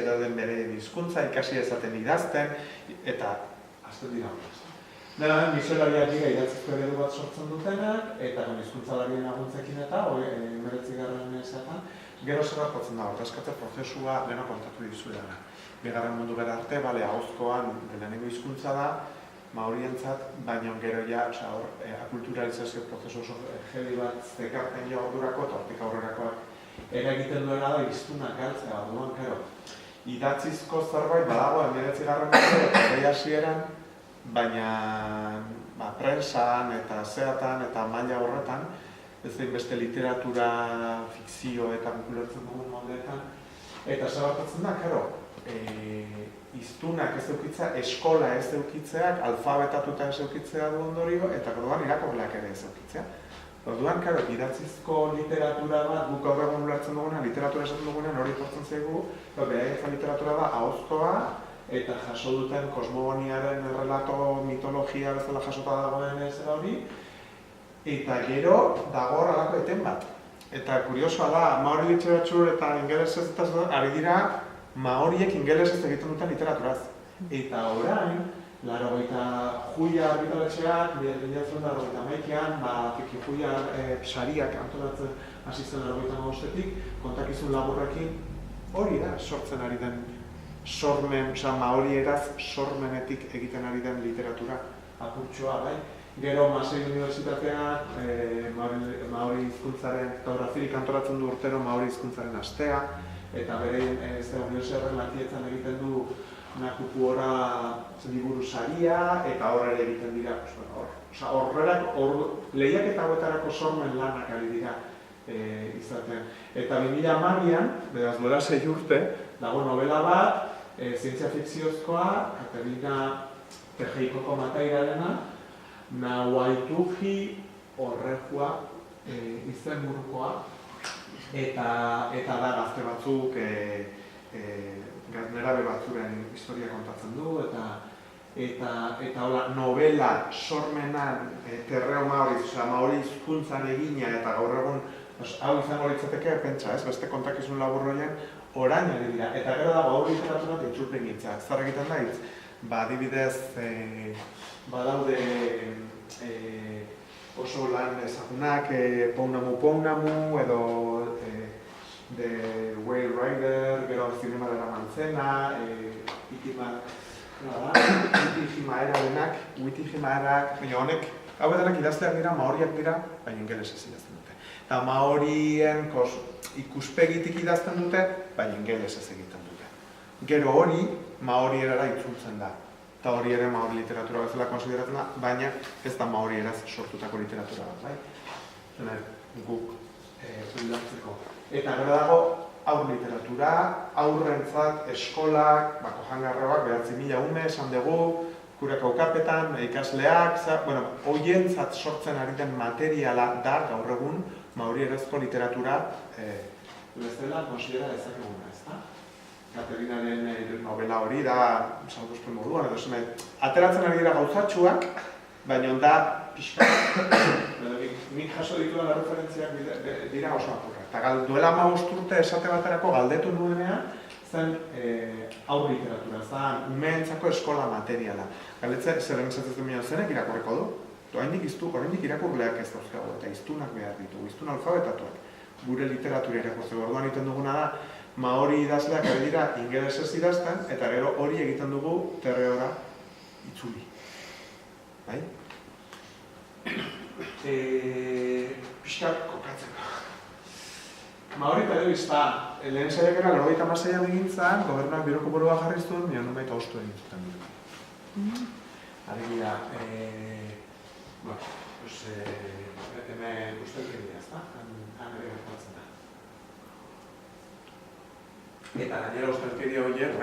ezaten beraien hizkuntza, ikasi ezaten idazten, eta azten dira horrez. Dela, misolariak dira idatzizko eredu bat sortzen dutenak, eta hizkuntzalarien laguntzekin eta, 19. ezetan, gero zer hartatzen da, ordezkatze prozesua dena kontatu dizuela. Bigarren mundu bera arte, ahozkoan lehenengo hizkuntza da, maorientzat, baina gero ja, akulturalizazio prozesu oso jeli bat zekarten jo ordurako, eta hortik aurrerakoak eragiten duena da hiztunak galtzea, duan, gero. Idatzizko zerbait badago, 19. hasieran, baina prensan eta zeatan eta maila horretan, ez da beste literatura, fikzio eta populartzen dugun moldeetan. Eta zabartatzen da, karo, hiztunak ez eukitzea, eskola ez eukitzeak, alfabetatuta ez eukitzea du ondorio, eta orduan irakurleak ere ez eukitzea. Orduan, karo, idatzizko literatura bat, guk gaur egun ulertzen duguna, literatura esaten dugunean hori etortzen zaigu, beraien literatura da ahozkoa, eta jaso duten kosmogoniaren errelato mitologia bezala jasota dagoen ez hori, eta gero dago horrelako eten bat. Eta kuriosoa da, maori literatur eta ingelesez eta ari dira maoriek ingelesez egiten duten literaturaz. Eta orain, 80 juia argitaletxeak, 1981an, Tiki Juia sariak antolatzen hasi zen 85etik, kontakizun laburrekin hori da sortzen ari den sormen, maorieraz sormenetik egiten ari den literatura apurtxoa, bai? Gero Masei Unibertsitateak maori hizkuntzaren, Taurazirik antolatzen du urtero maori hizkuntzaren astea, eta berein Unibertsitateren latietzan egiten du Nakupuora liburu saria, eta horre egiten dira, lehiaketa hauetarako sormen lanak ari dira izaten. Eta 2010an, beraz duela 6 urte, dago novela bat, zientzia fikziozkoa, Katerina Tejeikoko Matairarena, Nahuaituji Horrejua izenburukoa, eta da gazte batzuk nerabe batzuren historia kontatzen du, eta novela sormenan terreo maori hizkuntzan egina, eta gaur egun hau izango litzateke, pentsa, beste kontakizun laburroien orain ari dira. Eta gero dago hau literatura itzulpen hitza. Zer egiten da hitz? Adibidez, badaude oso lan ezagunak, Pounamu, edo The Whale Rider, gero zinema dela mantzena, Witijimaerak, baina honek, hau edanak idazteak dira, maoriak dira, baina ingelesez idazten dute. Eta maorien ikuspegitik idazten dute, baina ingelesez egiten dute. Gero hori, maorierara itzultzen da. Eta hori ere maori literatura bezala konsideratzen da, baina ez da maorieraz sortutako literatura bat, bai? Guk ulertzeko. Eta gero dago, aur literatura, aurrentzat, eskolak, Johan Garreroak, 9.000 ume, esan dugu, kurek aukapetan, ikasleak, hoientzat sortzen ari den materiala da, gaur egun, maorierazko literatura bezala konsidera dezakeguna, ezta? Katerinaren novela hori da, salguzpen moduan, edo zen, ateratzen ari dira gauzatxuak, baina da pixka. Nik jaso dituan referentziak dira oso apurra. Eta duela 15 urte esate baterako galdetu nuenean, zen aur literatura, zen umeentzako eskola materiala. Galetzea, zer emesatzen duen zenek irakurriko du. Oraindik irakurleak ez dauzkago, eta hiztunak behar ditugu, hiztun alfabetatuak. Gure literatura irakurtzeko orduan egiten duguna da, maori idazleak ari dira ingelesez idazten, eta gero hori egiten dugu terreora itzuli. Bai? Piskat kokatzeko. Maori telebista, lehen saiakera 96an egin zen, gobernuak biroko burua jarri zuen, nire nunbait haustu egin zuten dira. Alegia, hemen ustelkeria, ezta? Han ere gertatzen da. Eta gainera ustelkeria horiek,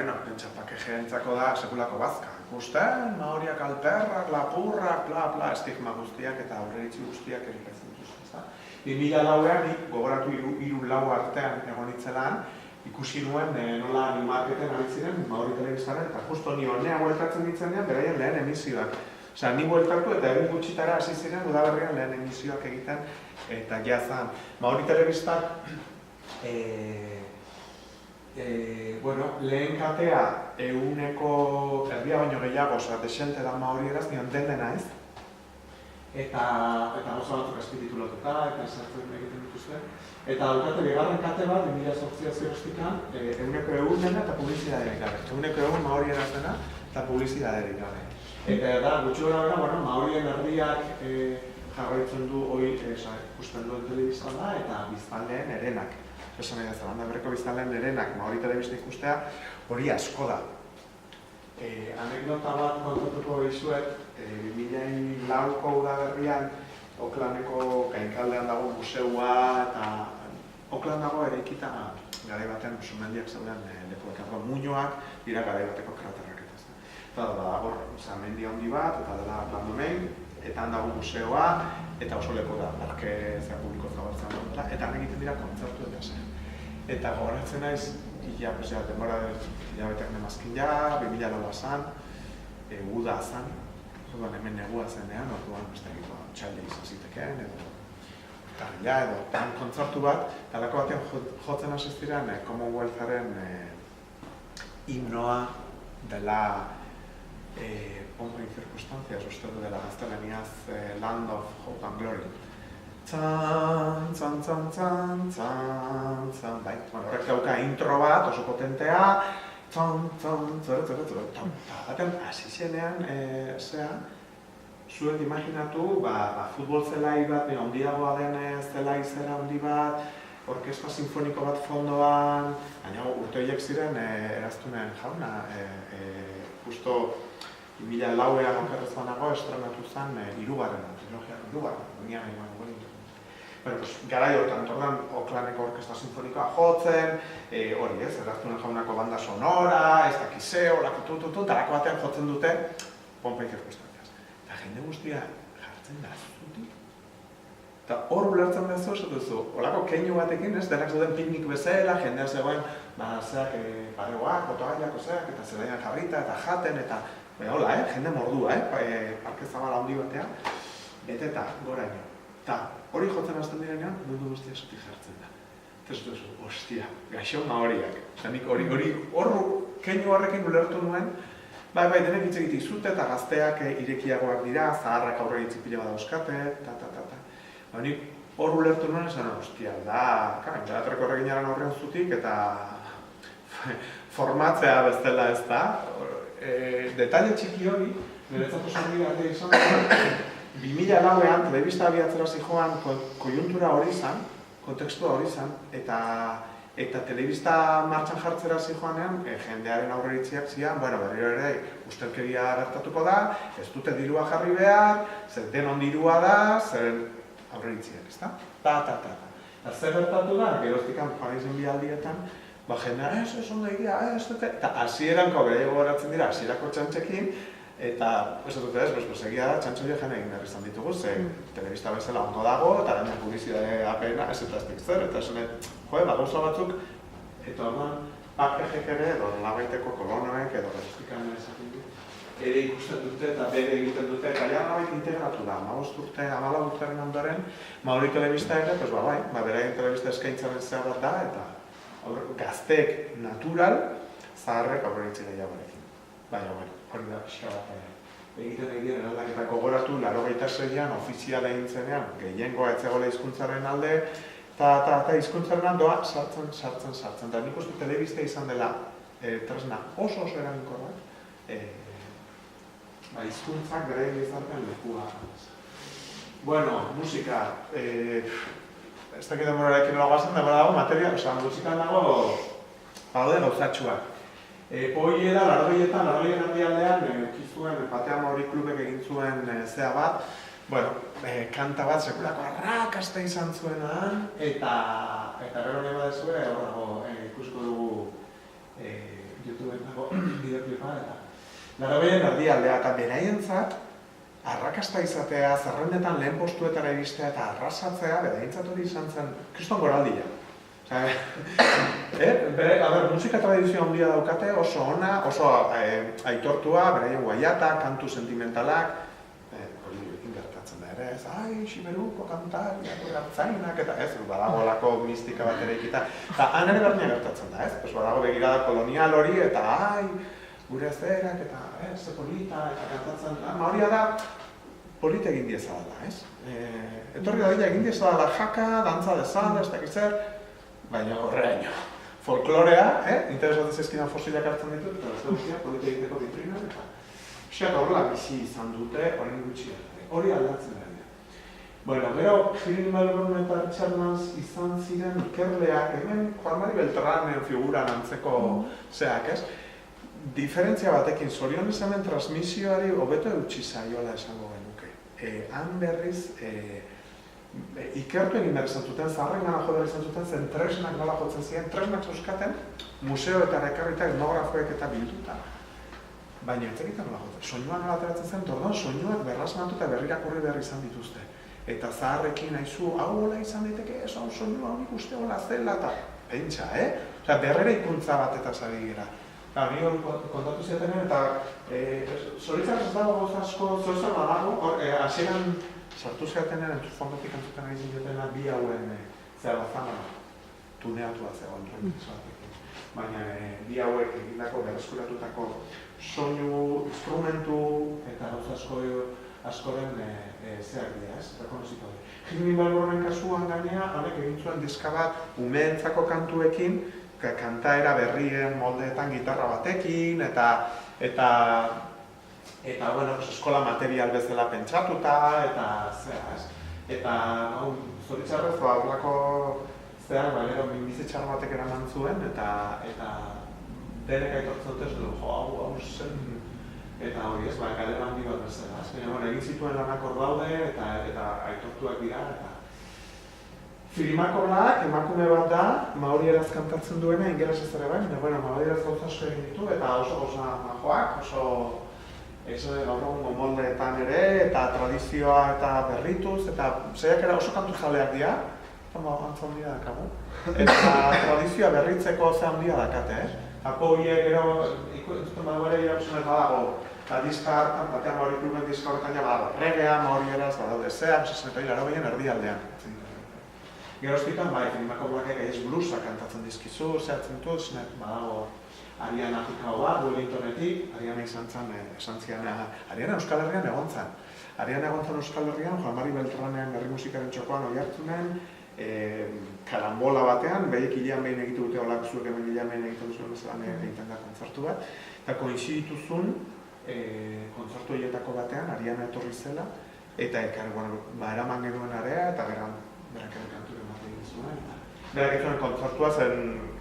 txapakejeentzako da sekulako bazka. Ikusten, maoriak alperrak, lapurrak, bla, estigma guztiak eta aurreritzi guztiak erikatzen dituzten, ezta? 2004an nik gogoratu 3-4 artean egon nitzelan, ikusi nuen nola animarketen ari ziren Maori telebistaren, eta justo ni honea bueltatzen ditzenean, beraien lehen emisioak. Osea, ni bueltatu eta egun gutxitara hasi ziren udaberrian lehen emisioak egiten, eta jazan. Maori telebistak, lehen katea ehuneko erdia baino gehiago, osea, desente da Maori eraz, nion dena ez. Eta gauza batzuk azpititulatuta, eta sartzen egiten dituzten. Eta daukate bigarren kate bat, 2008 ehuneko ehun dena eta publizitaterik gabe. Ehuneko ehun Maori eraz dena eta publizitaterik gabe. Eta da, gutxi gora bera, Maorien erdiak jarraitzen du hori ikusten duen telebistan da, eta biztanleen erenak. Esan nahi da, Zelanda berreko biztanleen erenak Maori telebista ikustea hori asko da. Anekdota bat kontatuko dizuet, 2004ko udaberrian Aucklandeko Gainkaldean dago museua eta Auckland dago eraikita garai batean sumendiak zeuden lekuak, muinoak dira garai bateko kraterrak eta. Eta da, hor, mendi handi bat, eta dela Plandomein, eta han dago museoa, eta oso leku da, parke publiko zabaltzen dutela, eta han egiten dira kontzertu eta zen. Eta gogoratzen naiz, denbora hilabeteak nemazkin 2004 zan, uda zan, orduan hemen negua zenean, orduan txaila izan zitekeen, edo tarila, edo tan kontzertu bat, talako batean jotzen hasi ziren Commonwealtharen himnoa dela Pompa y Circunstancias, uste du dela gaztelaniaz Land of Hope and Glory. Tzan, tzan, tzan, tzan, tzan, tzan, bai, horrek dauka intro bat, oso potentea, tzan, tzan, tzan, baten hasi zenean, zuek imaginatu, futbol zelai bat, handiagoa den zelai zera handi bat, orkestra sinfoniko bat fondoan, baina urte horiek ziren eraztunen jauna, justo 2004an okerrez banago estrenatu zen hirugarrena, trilogiak hirugarrena, garai hortan, orduan Aucklandeko orkestra sinfonikoa jotzen, hori ez, eraztunen jaunako banda sonora, ez dakizeo, lakutututu, talako batean jotzen dute Pompa y Circunstancias. Eta jende guztia jartzen da zutik. Eta hor ulertzen bezu, esatuzu, holako keinu batekin, ez, denak zuten piknik bezala, jendea zegoen, zeak paregoak, otogaiak, eta zelaian jarrita, eta jaten, eta hola, jende mordua, parke zabala handi batean, beteta, goraino. Eta hori jotzen hasten direnean, mundu guztia zutik jartzen da. Eta ez duzu, ostia, gaixo Maoriak. Eta nik hori keinu horrekin ulertu nuen, bai, denek hitz egitik zute eta gazteak irekiagoak dira, zaharrak aurre itzipila bat dauzkate, Ba, nik hor ulertu nuen esan, ostia, da, teatreko erreginaren horrean zutik eta formatzea bezala ez da. Detaile txiki hori, niretzako zorri garria izan, 2004an telebista abiatzera zijoan koiuntura hori izan, kontekstua hori izan, eta telebista martxan jartzera zijoanean, jendearen aurreritziak zian, berriro ere ustelkeria gertatuko da, ez dute dirua jarri behar, zer denon dirua da, zer aurreritziak, ezta? Ta. Eta zer gertatu da, geroztikan Parisen bialdietan, jendea, ez ondo egia, eta hasieranko bere gogoratzen dira, hasierako txantxekin, eta, ez dut ez, egia da, txantxo jena egin behar izan ditugu, ze telebista bezala ondo dago, eta gaina publizidade apena, ez eta ez zer, eta esene, gauza batzuk, eta orduan, pakejek ere, edo labaiteko kolonoek, edo geroztikan esaten du, ere ikusten dute eta bere egiten dute, eta ja nabait integratu da, 15 urte, 14 urtearen ondoren, Maori telebista ere, beraien telebista eskaintzaren zehar bat da, eta gazteek natural, zaharrek aurreritzi gehiagoarekin. Baina, hori da pixka bat egiten egiten eraldaketa gogoratu, 86an ofiziala egin zenean, gehiengoa ez zegoela hizkuntzaren alde, eta hizkuntzaren aldoa sartzen. Da nik uste telebista izan dela tresna oso eraginkorra, hizkuntzak bere gizartean lekua. Bueno, musika, ez dakit demorarekin nola guazen, demora dago materia, musikan dago badaude gauzatxuak. Hoi da, largoietan erdialdean, ukizuen Patea Mauri klubek egin zuen zea bat, bueno, kanta bat sekulako arrakasta izan zuenan, eta gero nahi badezue, hor dago, ikusko dugu YouTubeen dago bideoklipa, eta largoien erdialdea, eta beraientzat, arrakasta izatea, zerrendetan lehen postuetara iristea eta arrasatzea, beraientzat hori izan zen, kriston goraldia. Musika tradizio handia daukate, oso ona, oso aitortua, beraien guaiata, kantu sentimentalak, hori gertatzen da ere, Xiberuko kantari, gartzainak, eta ez, badagolako mistika bat ere ikita. Eta han ere berdina gertatzen da, ez? Badago begirada kolonial hori, eta gure zerak, eta ze polita, eta gertatzen da. Horia da, polita egin diezala da, ez? Etorri da dira egin diezala jaka, dantza dezala, ez dakiz zer, baina horreaino. Folklorea, interesatzen zezkidan fosilak hartzen ditut, eta ez guztia, polita egiteko vitrina, eta xeak horrela bizi izan dute, horren gutxi hori aldatzen da. Bueno, gero, Jirin Melbourne eta Richard Nance izan ziren ikerleak, hemen Juan Mari Beltranen figuran antzeko zeak, ez? Diferentzia batekin, zorionez hemen transmisioari hobeto eutxi zaiola esango genuke. Han berriz, ikertu egin behar izan zuten, zaharren gana jo behar izan zuten, zen tresnak nola jotzen ziren, tresnak zeuskaten, museoetara ekarrita etnografoek eta bilduta. Baina ez egiten nola jotzen, soinua nola ateratzen zen, orduan soinuak berrasmatu eta berrirakurri behar izan dituzte. Eta zaharrekin haizu, hau hola izan daiteke, ez hau soinua honik uste hola zela, eta pentsa, Osea, berrera ikuntza bat eta zari gira. Ni hori kontatu ziatenean, eta zoritzak ez dago goz asko, zoizan badago, hasieran sartu ziatenean, fondotik entzuten ari zinetena, bi hauen zerrazana tuneatua zegoen remixoatekin. Baina bi hauek egindako berreskuratutako soinu, instrumentu eta gauz askoren zeak dira, ez? Rekonoziko hori. Jirin Melbournen kasuan gainea, honek egin zuen diska bat umeentzako kantuekin, kantaera berrien moldeetan gitarra batekin, eta bueno, eskola material bezala pentsatuta, eta zera, ez? Eta, zoritzarrez, horrelako zeak, gero, minbizitxar batek eraman zuen, eta denek aitortzen dut, hau zen, eta hori ez, galera handi bat bezala. Baina, egin zituen lanak hor daude, eta aitortuak dira, eta Filimakorlak emakume bat da, maorieraz kantatzen duena, ingeles ez ere baina, maorieraz gauza asko egin ditu, eta oso majoak, oso gaur egungo moldeetan ere, eta tradizioa eta berrituz, eta zeiak oso kantu jaleak dira, eta antza handia dakagu. Eta tradizioa berritzeko ze handia dakate, Ako horiek gero, ikusten badago ere irakusen ez badago, eta diska hartan, Patea Mauri kluben diska horretan ja badago, regea, maorieraz, badaude zeak, 60 erdialdean. Geroztikan, Filimakorlakek ez bluesak kantatzen dizkizu, zehatzen dut, badago Ariana Picao bat, Wellingtonetik, Ariana izan zen, esan zian, Ariana Euskal Herrian egon zen. Ariana egon zen Euskal Herrian, Juan Mari Beltranen herri musikaren txokoan oihartzunen, karambola batean, behiek hilean behin egitu dute olak zuek hemen hilean behin egiten duzuen bezala egiten da kontzertu bat, eta koinzidituzun kontzertu horietako batean, Ariana etorri zela, eta eraman genuen area, eta berak ere kantu ematen egin zuen, berak egin kontzertua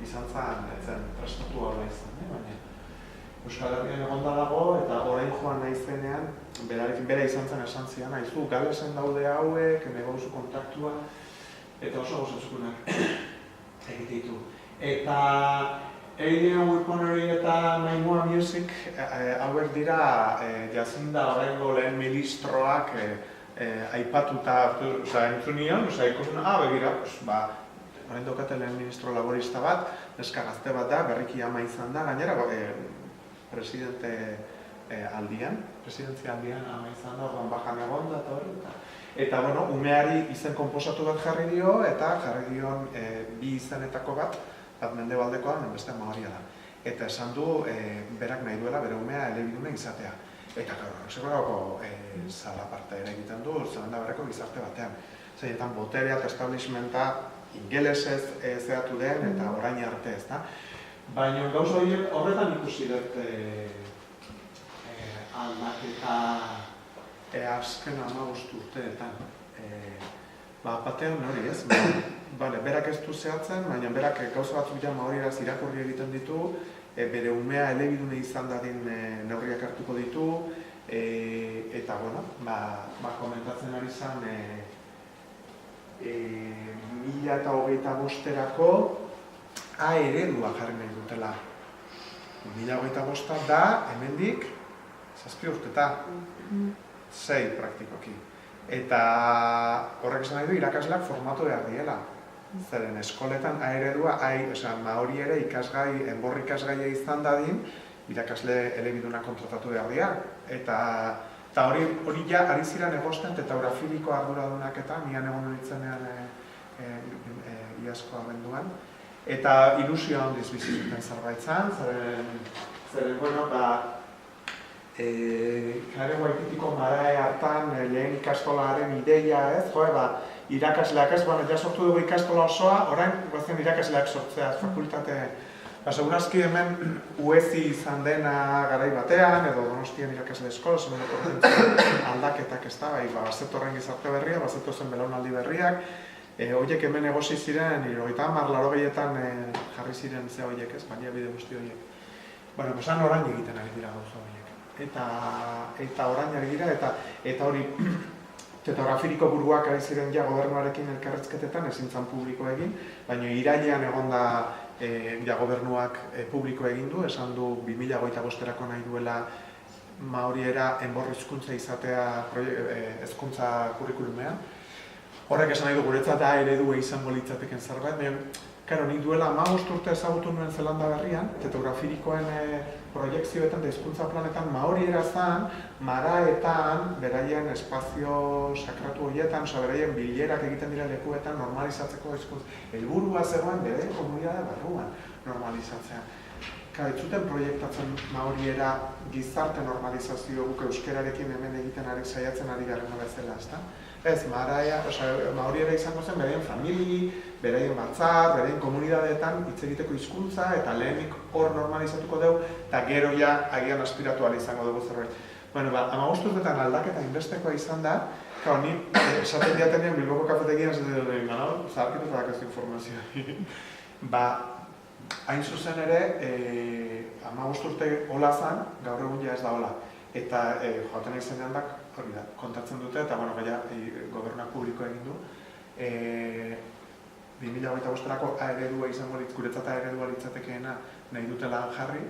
izan zen prestatu hau izan, baina Euskal Herrian egonda dago, eta orain joan nahi zenean, bera izan zen esan zian, haizu, galesen daude hauek, negauzu kontaktua, eta oso gozatzukunak egititu. Eta Adrian Weaponry eta Naimua Music hauek dira Jacinda oraingo lehen ministroak aipatuta entzun nion, ikusten, begira, orain daukate lehen ministro laborista bat, neska gazte bat da, berriki ama izan da, gainera presidentzia aldian ama izan da, orduan bajan egon da eta hori. Eta, umeari izen konposatu bat jarri dio, eta jarri dion bi izenetako bat mendebaldekoa, beste maoria da. eta esan du berak nahi duela bere umea elebiduna izatea. Eta horrek zalaparta ere egiten du Zelanda Berriko gizarte batean. Zeinetan boterea eta establishmenta ingelesez zehatu den eta orain arte ez da. Baina gauza horiek horretan ikusi dut aldaketa azken 15 urteetan. Batean hori ez, berak ez du zehatzen, baina berak gauza batzuk ja maorieraz irakurri egiten ditu, bere umea elebidune izan dadin neurriak hartuko ditu, eta komentatzen ari zen 2025erako A eredua jarri nahi dutela. 2025 da, hemendik, 7 urteta, 6 praktikoki. Eta horrek esan nahi du irakasleak formatu behar diela. Zeren eskoletan A eredua, maori ere enbor ikasgaia izan dadin, irakasle elebiduna kontratatu behar dira. Eta hori ja ari ziren egosten tetragrafiko arduradunak eta nian egon nintzenean iazko abenduan. Eta ilusio handiz bizituten zerbaitzan, zeren Kare Waikitiko marae hartan lehen ikastolaren ideia ez, irakasleak ez, ja sortu dugu ikastola osoa, orain guazen irakasleak sortzea fakultate. Segurazki hemen UESI izan dena garai batean, edo Donostian irakasle eskola, aldaketak ez da, bazetorren gizarte berria, bazetozen belaunaldi berriak, horiek hemen egosi ziren, 80-80etan jarri ziren ze horiek ez, baina bide guzti horiek. Esan orain egiten ari dira gauza horiek. Eta orain ari dira, eta hori tetrografiko buruak ari ziren ja gobernuarekin elkarrezketetan, ezin zan publiko egin, baina irailean egon da gobernuak publiko egin du, esan du 2025erako nahi duela maoriera enbor hizkuntza izatea hezkuntza kurrikulumean. Horrek esan nahi du guretzat A eredua izango litzateken zerbait, baina nik duela 15 urte ezagutu nuen Zelanda Berrian, tetrografikoen proiektzioetan eta hizkuntza planetan maoriera zen, maraetan, beraien espazio sakratu horietan, beraien bilerak egiten dira lekuetan normalizatzeko hizkuntza. Helburua zegoen bere komunitate barruan normalizatzea. Ez zuten proiektatzen maoriera gizarte normalizazio guk euskerarekin hemen egiten ari saiatzen ari garen bezala, ezta? Ez, maoriera izango zen beraien famili, beraien batzar, beraien komunitateetan hitz egiteko hizkuntza eta lehenik hor normalizatuko dugu eta gero ja agian aspiratu ahal izango dugu zerbait. 15 urtetan aldaketa inbestekoa izan da, ni esaten diatenean Bilboko kafetegian zaharkitu eta dakazu informazioa. Hain zuzen ere, 15 urte hola zen, gaur egun ja ez da hola. Eta joaten izenean da, hori da, kontatzen dute, eta gaia gobernuak publiko egin du. 2025erako A eredua izango guretzat A eredua litzatekeena nahi dutela jarri.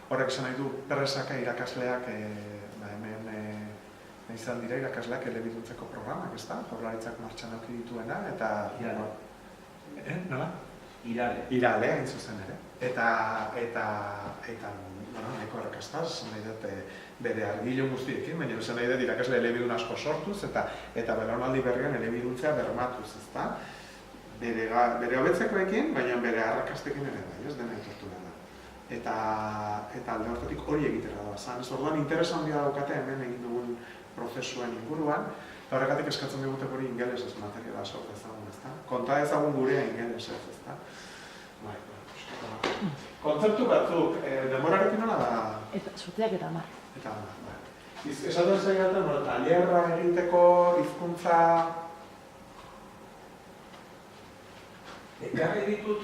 Horrek esan nahi du perresaka irakasleak, hemen izan dira irakasleak elebiduntzeko programak, ez da? Jaurlaritzak martxan auki dituena, eta... Nola? Irale, hain zuzen ere. Eta neko errekastaz, esan nahi dut bere argilo guztiekin, baina esan nahi dut irakasle elebidun asko sortuz eta belaunaldi berrian elebiduntzea bermatuz, ez da? Bere hobetzekoekin, baina bere arrakastekin ere da, ez dena ikertu dela. Eta alde hortatik hori egitera da. Orduan interes handia daukate hemen egin dugun prozesuen inguruan, eta horregatik eskatzen digute hori ingelesez materiala sortu ezagun, ez da? Konta ezagun gurea ingelesez, ez da? Kontzeptu batzuk, denborarekin nola da? Sorteak eta 10. Eta 10, Esan duen zaigaten, talerra egiteko hizkuntza... Ekarri ditut...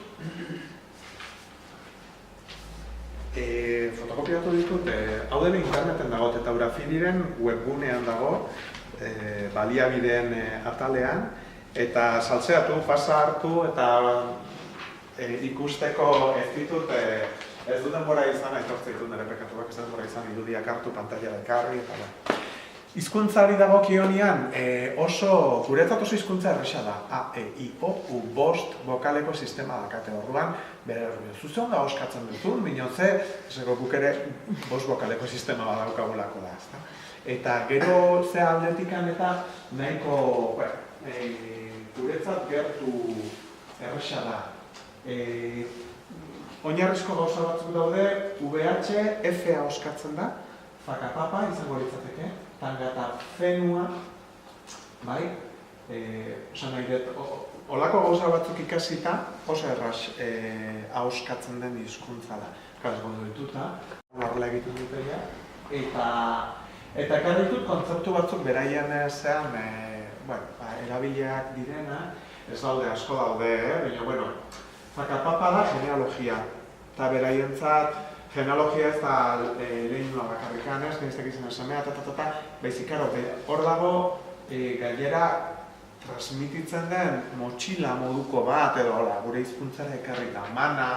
Fotokopiatu ditut, hau dene interneten dago, tetragrafiriren webgunean dago, baliabideen atalean, eta saltzeatu, pasa hartu, eta ikusteko ez ditut, ez du denbora izan, aitortze ditut nire pekatuak, ez denbora izan irudiak hartu, pantailara ekarri, eta hizkuntzari dagokionean guretzat oso hizkuntza erresa da. A, E, I, O, U, 5 bokaleko sistema dakate orduan, bere zuzen da oskatzen dutun, minotze, guk ere 5 bokaleko sistema badaukagulako da, ezta? Eta gero ze aldetikan eta nahiko, guretzat gertu erresa da. oinarrizko gauza batzuk daude, VH, F-a oskatzen da, fakapapa izango litzateke, tangata fenua, bai, esan nahi dut, olako gauza batzuk ikasita, oso erraz ahoskatzen den hizkuntza da. Kaz gondo dituta, horrela egiten duteia, eta ekarri ditut kontzeptu batzuk beraien zean, erabiliak direna, ez daude, asko daude, baina, fakapapa da genealogia, eta beraientzat genealogia ez da lehinua bakarrikan ez, nahiztek izan esamea, baizik, hor dago gainera transmititzen den motxila moduko bat, edo gure hizkuntzara ekarri da, mana,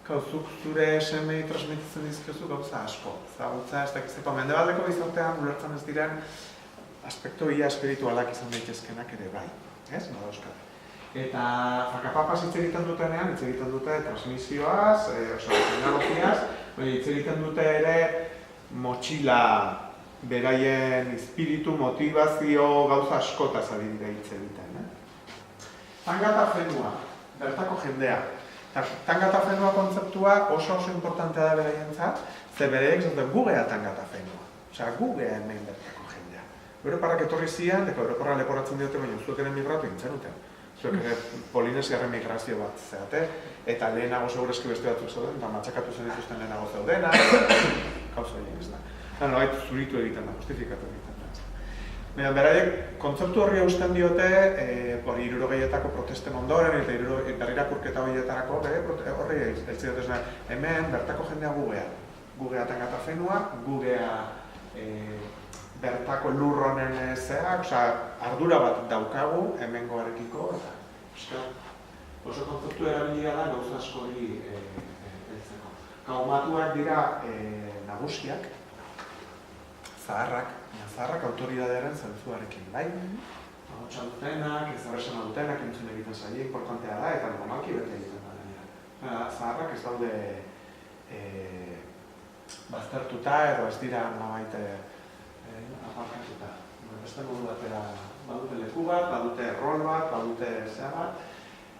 zuk zure semei transmititzen dizkiozu gauza asko. Zagutza ez dakizeko mendebaldeko bizartean ulertzen ez diren aspektu ia espiritualak izan daitezkenak ere bai, ez? Badauzkat. Eta fakapapaz hitz egiten dutenean, hitz egiten dute transmisioaz, genealogiaz, hitz egiten dute ere motxila beraien espiritu, motivazio, gauza askotaz ari dira hitz egiten. Tangata fenua, bertako jendea. Tangata fenua kontzeptua oso importantea da beraientzat, ze bereek zaten gugea tangata fenua. Osea, gugea hemen bertako jendea. Europarrak etorri zian, eta Europarra leporatzen diote, baina zuek ere migratu egin zenuten. Zuek ere polinesiarren migrazio bat zeate, eta lehenago segurazki beste batzuk zauden, eta matxakatu zen dituzten lehenago zeudena, gauza egin ez da. Nolait zuritu egiten da, justifikatu egiten da. Baina beraiek kontzeptu horri eusten diote, hori 60etako protesten ondoren eta berrirakurketa horietarako horri eltsi dut hemen bertako jendea gugea. Gugea tangata fenua, gugea bertako lurronen zeak, ardura bat daukagu hemengoarekiko, eta oso kontzeptu erabili da gauza asko hori heltzeko. Kaumatuak dira nagusiak, zaharrak autoridadearen zentzuarekin, bai? Ahotsa dutenak, ezabesena dutenak, entzun egiten zaie, importantea da, eta normalki bete egiten da denean. Zaharrak ez daude baztertuta edo ez dira nolabait aparkatuta. Beste modu batera badute leku bat, badute rol bat, badute zea bat,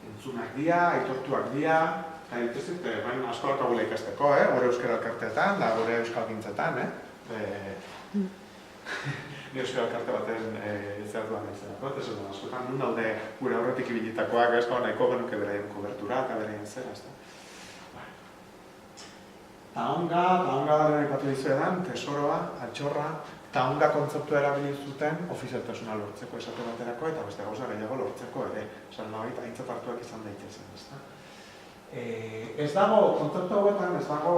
entzunak dira, aitortuak dira, eta dituzit, baina asko dakagula ikasteko, gure euskara elkarteetan, da gure euskalgintzetan, Ni euskal elkarte baten zertuan naizelako, eta esan askotan, nun daude gure aurretik ibilitakoak, nahiko genuke beraien kobertura eta beraien zera, ez da. Taonga daren aipatu dizuetan, tesoroa, altxorra, taonga kontzeptua erabili zuten ofizialtasuna lortzeko esate baterako eta beste gauza gehiago lortzeko ere, nolabait aintzat hartuak izan daitezen, ez da. Ez dago, kontzeptu hauetan ez dago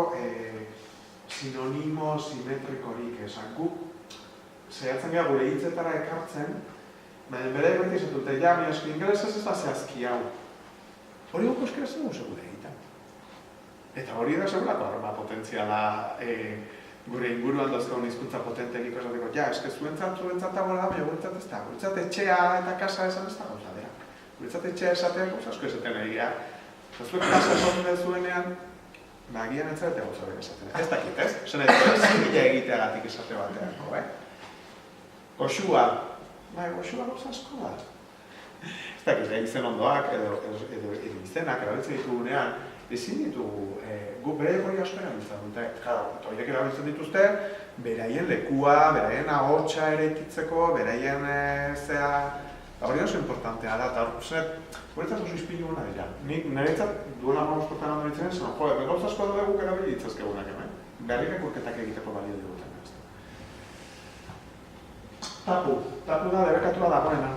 sinonimo simetrikorik, esan guk zehatzen gara gure hitzetara ekartzen, baina bere egiten izan dute, baina eski ingelesez ez da zehazki hau. Hori guk euskera zen segure egiten. Eta hori da segurako arma potentziala gure inguruan dazkagun hizkuntza potentenik esateko, eske zuentzat dagoela da, baina guretzat ez da. Guretzat etxea eta kasa esan ez da gauza dira. Guretzat etxea esatean gauza asko esaten egia. Eta zuek kasa esaten zuenean, agian ez zarete gauza bera esaten. Ez dakit, ez? Zena zibila egiteagatik esate bateako, Goxua. Goxua gauza asko da. Ez dakit, izen ondoak edo izenak erabiltzen ditugunean, ezin ditugu, gu bere hori asko erabiltzen dute. Horiek erabiltzen dituzte, beraien lekua, beraien ahotsa eraikitzeko, beraien zea... Hori oso importantea da, eta guretzat oso izpilu guna dira. Niretzat duena gauzotan ondo ditzen zen, gauza asko dugu guk erabili ditzazkegunak hemen. Berrik urketak egiteko balio diguten. Tapu da debekatua dagoena.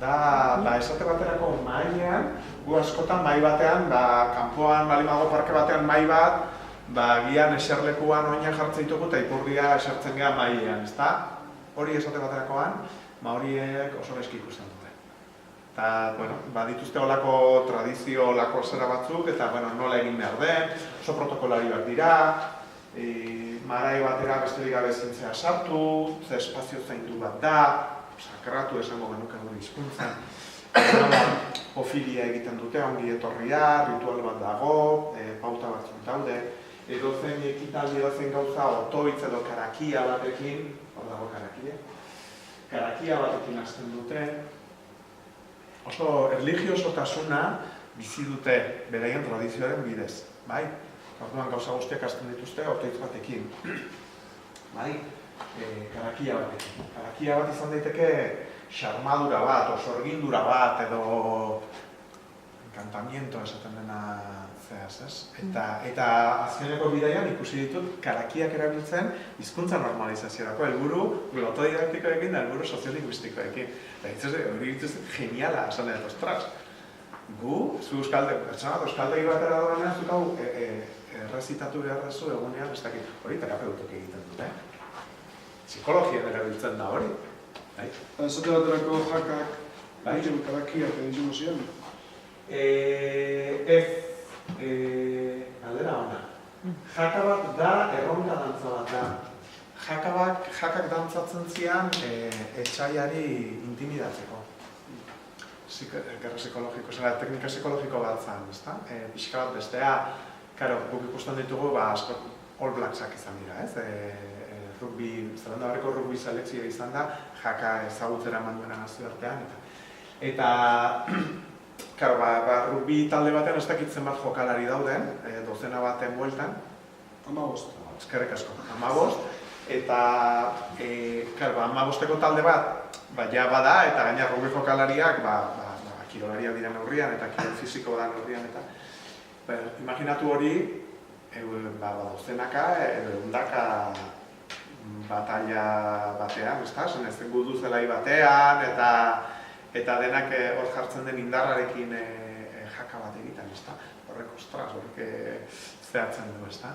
Da esate baterako mailean, gu askotan mai batean, kanpoan balimago parke batean mai bat, gian eserlekuan oinak jartzen ditugu eta ipurdia esertzen geha mailean, ezta? Hori esate baterakoan, horiek oso gaizki ikusten dute. Eta, dituzte olako tradizio, olako zera batzuk, eta nola egin behar den, oso protokolarioak dira, marai batera besterik gabe zintzea sartu, ze espazio zaindu bat da, sakratu esango genuke gure hizkuntzan. Ofilia egiten dute, ongi etorria, ritual bat dago, pauta batzuk daude, edozein ekitaldi edozein gauza otoitz edo karakia batekin, hor dago karakia, karakia batekin hasten dute, oso erligiosotasuna bizi dute beraien tradizioaren bidez. bai? Orduan gauza guztiak hasten dituzte otoitz batekin. Bai? Karakia batekin. Karakia bat izan daiteke xarmadura bat, osorgindura bat, edo encantamiento esaten dena zeaz, ez? Eta azkeneko bidaian ikusi ditut karakiak erabiltzen hizkuntza normalizaziorako helburu glotodidaktikoekin da helburu soziolinguistikoekin. Eta hori dituz geniala, esan dut, ostras. Gu, zu pertsona bat euskaldegi batera doanean, zuk hau errezitatu behar duzu egunean, ez dakit, hori terapeutok egiten dute. Psikologian erabiltzen da hori. Esate baterako jakak, karakiak egin ziren? Galdera ona. Jaka bat da, erronka dantza bat da. Jakak dantzatzen zian etxaiari intimidatzeko. Gerra psikologiko, zera, teknika psikologiko bat zen, ezta? Pixka bat bestea, guk ikusten ditugu, asko All Blacksak izan dira, ez? Zerrenda barriko rugby selekzioa izan da, jaka ezagutzera manduena nazioartean, eta rugby talde batean ez dakitzen bat jokalari dauden, dozena baten bueltan. 15. Eskerrik asko, 15. Eta, 15eko talde bat, ja bada, eta gaina rugby jokalariak, kirolaria dira neurrian, eta kirol fisiko da neurrian, eta imaginatu hori, dozenaka, ehundaka batalla batean, ezta? Zen gudu zelai batean, eta denak hor jartzen den indarrarekin jaka bat egiten, ezta? Horrek, ostras, horrek zehatzen du, ezta?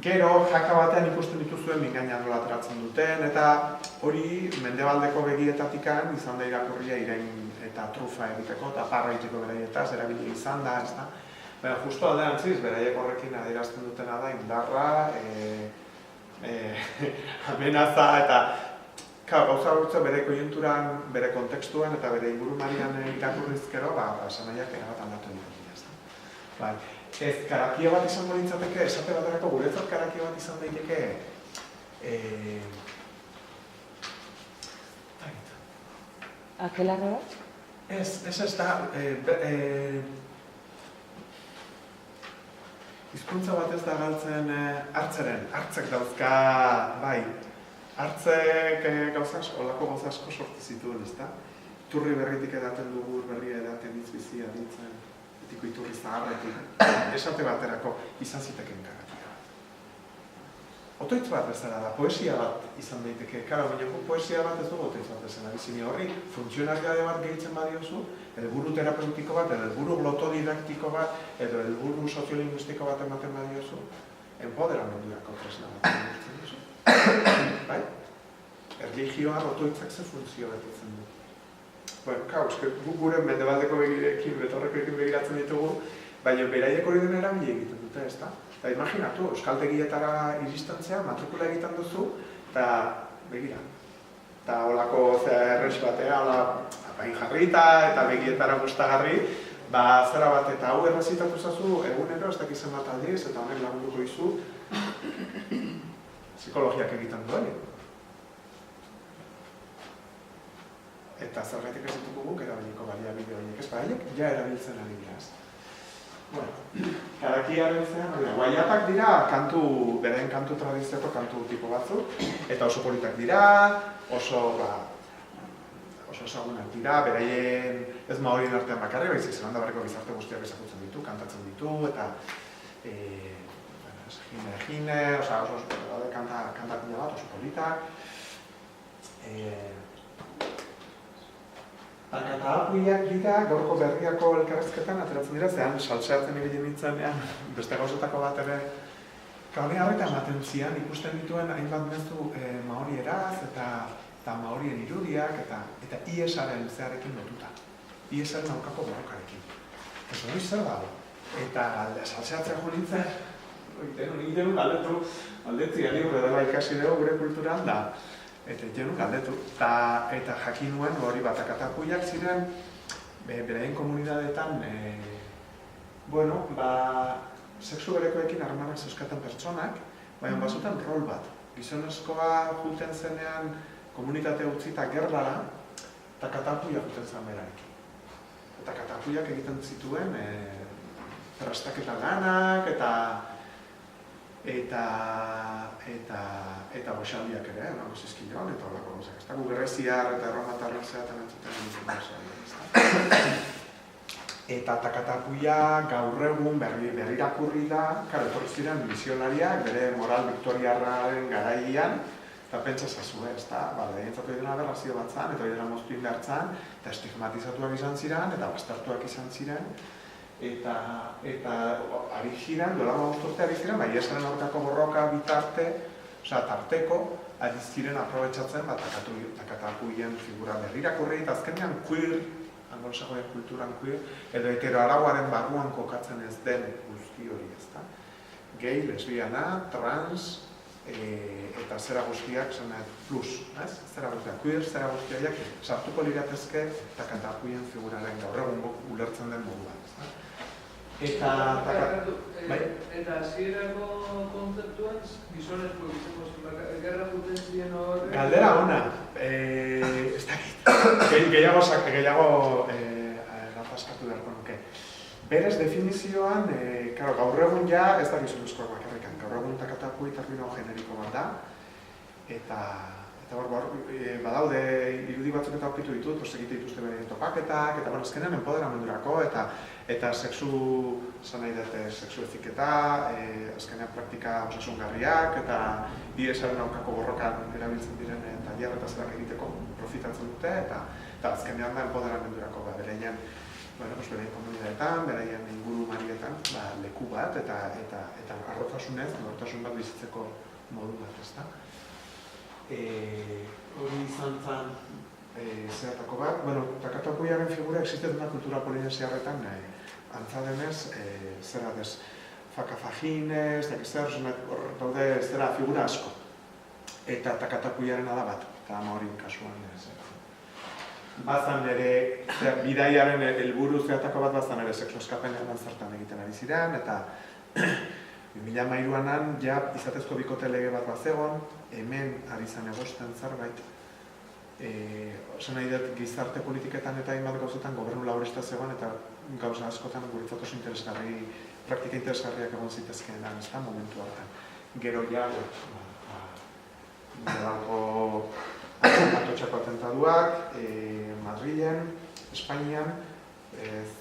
Gero, jaka batean ikusten dituzuen mingaina nola ateratzen duten, eta hori mendebaldeko begietatikan izan da irakurria irain eta trufa egiteko, eta parra egiteko beraietaz, erabili izan da, ezta? Baina, justu alderantziz, beraiek horrekin adierazten dutena da, indarra, amenaza, eta gauza gurtza bere koiunturan, bere kontekstuan eta bere ingurumarian irakurrizkero, esan nahiak erabat aldatu egiten dira. Ez, karakia bat izango litzateke, esate baterako guretzat karakia bat izan daiteke Akelarre bat? Ez da, hizkuntza bat ez da galtzen hartzek dauzka, bai, hartzek olako gauza asko sortu zituen, ez da? Iturri berritik edaten dugu, berria edaten bizbizia ditzen, betiko iturri zaharretik, esate baterako izan ziteken karakia. Otoitz bat bezala da, poesia bat izan daiteke, baina poesia bat ez dugu otoitz bat bezala bizini horri, funtzionalitate bat gehitzen badiozu, helburu terapeutiko bat, edo helburu glotodidaktiko bat, edo helburu soziolinguistiko bat ematen badiozu, enpoderamendurako tresna bat egiten duzu. Bai? Erlijioan otoitzak ze funtzio betetzen du. Gure mendebaldeko begirekin, betorrekoekin begiratzen ditugu, baina beraiek hori den erabili egiten dute, ez da? Eta imaginatu, euskaltegietara iristen zea, matrikula egiten duzu, eta begira. Eta holako errex batea, bain jarrita eta begietara gustagarri, zera bat eta hau errezitatu zazu, egunero, ez dakizen bat aldiz, eta honek lagunduko izu, psikologiak egiten duen. Eta zergatik ez ditugu guk erabiliko baliabide horiek, ez haiek ja erabiltzen ari dira. Karakia erabiltzen, guaiapak dira beren kantu tradizioko kantu tipo batzuk, eta oso politak dira, oso ezagunak dira, beraien ez maorien artean bakarri, baizik Zelanda Barriko gizarte guztiak ezagutzen ditu, kantatzen ditu, eta jine, oso kantatina bat, oso politak. Akatapuiak dira, gaurko berriako elkarrezketan ateratzen dira, zehan saltseatzen ibili nintzenean, beste gauzetako bat ere kaune harreta ematen zian, ikusten dituen hainbat mezu maorieraz eta maorien irudiak eta IES-aren zeharekin lotuta. IES-aren aurkako borrokarekin. Ez hori zer dago. Eta saltseatzea jo nintzen, egiten galdetu, aldetzi gure dela ikasi dugu gure kulturan da. Eta egiten galdetu, eta jakin nuen hori bat akatapuiak ziren beraien komunidadeetan sexu berekoekin harremanak zeuzkaten pertsonak, baina bazuten rol bat. Gizonezkoa juten zenean komunitate utzita gerlara, eta katapuiak juten zen berarekin. Eta katapuiak egiten zituen trastaketa lanak eta goxaldiak ere, nago zizkion, eta horako gauzak. Ez da, gu Greziar eta Erromatarren zeatan entzuten goxaldiak. Eta Takatapuia gaur egun berrirakurri da, etorri ziren misionariak bere moral viktoriarraren garaian, eta pentsa zazue, ez da, behintzatu edena aberrazio bat zan, eta edena moztuin behar zan, eta estigmatizatuak izan ziren, eta bastartuak izan ziren, eta ari ziren, dola urte ari ziren, bai esaren aurkako borroka bitarte, tarteko, ari ziren aprobetxatzen Takatapuien figura berrirakurri, eta azkenean queer, anglosajoen kulturan queer, edo heteroarauaren barruan kokatzen ez den guzti hori, ez da. Gay, lesbiana, trans, eta zera guztiak, plus, zera guztiak, queer, zera guztiak, sartuko liratezke Takatapuien figuraren gaur egun ulertzen den moduan. Eta hasierako kontzeptuan, gizonezko gerra juten ziren hor... Galdera ona, ez dakit, gehiago rapaskatu beharko nuke. Berez definizioan, gaur egun ja ez da gizonezkoak bakarrikan, gaur egun Takatapui termino generiko bat da, eta badaude irudi batzuk eta aurkitu ditut, egite dituzte bere topaketak, eta azkenean enpoderamendurako, eta sexu eziketa, azkenean praktika osasungarriak, eta IES-aren aurkako borrokan erabiltzen diren tailer eta zerak egiteko profitatzen dute, eta azkenean da enpoderamendurako beraien komunidadetan, beraien inguru marietan leku bat, eta arrotasunez, nortasun bat bizitzeko modu bat, ezta? Hori izan zen zehatako bat, Takatapuiaren figura existetuna kultura polinesiarretan antza denez, zera dez, fakafajinez, daude zera figura asko. Eta Takatapuiaren da bat, eta Maorin kasuan bazan ere, bidaiaren helburu zehatako bat bazan ere sexu eskapenean zertan egiten ari ziren, eta 2013an ja izatezko bikote lege bat bazegon, hemen ari zen egosten zerbait, nahi dut gizarte politiketan eta hainbat gauzetan gobernu laborista zegoen eta gauza askotan guretzat oso praktika interesgarriak egon zitezkeenan, ez da, momentu hartan. Gero ja, Atotxako atentaduak, Madrilen, Espainian,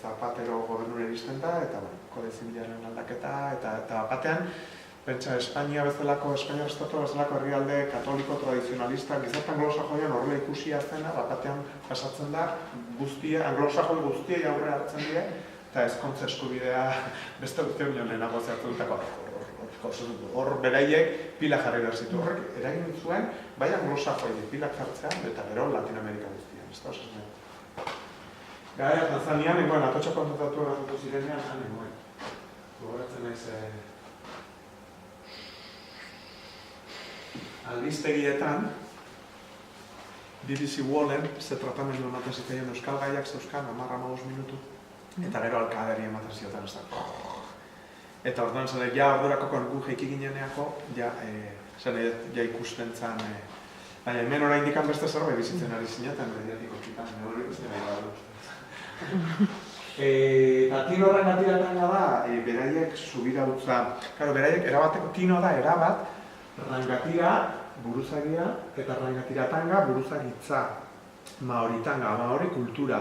Zapatero gobernura iristen da, eta kode zibilaren aldaketa, eta batean, pentsa Espainia bezalako, Espainiar estatua bezalako herrialde katoliko tradizionalista, gizarte anglosajoian horrela ikusia zena, batean pasatzen da, anglosajoi guztiei aurre hartzen die, eta ezkontza eskubidea beste guztiak nion lehenago zehartu dutako. Hor beraiek pila jarri behar zitu. Horrek eragin zuen, bai anglosajoi pilak jartzea, eta gero Latinoamerika guztian. Ez da, osaz nahi. Gara, Tanzanian, Atotxako antotatu eratutu zirenean, nengoen. Gogoratzen naiz... albistegietan, BBC Wallen, ze tratamendu ematen ziteien euskal gaiak zeuzkan, 10-15 minutu, eta gero alkaderi ematen zioten ez da. Eta orduan zen, ja ordurako kongu jeiki gineneako, ja ikusten zen, baina hemen orain dikan beste zerbait bizitzen ari zineten, mediatiko kitan, hori beste nahi badu. Eta tino horren atiratan da, beraiek subirautza, beraiek erabateko tino da, erabat, rangatira, buruzagia, eta rangatira tanga, buruzagitza, maoritanga, maori kultura.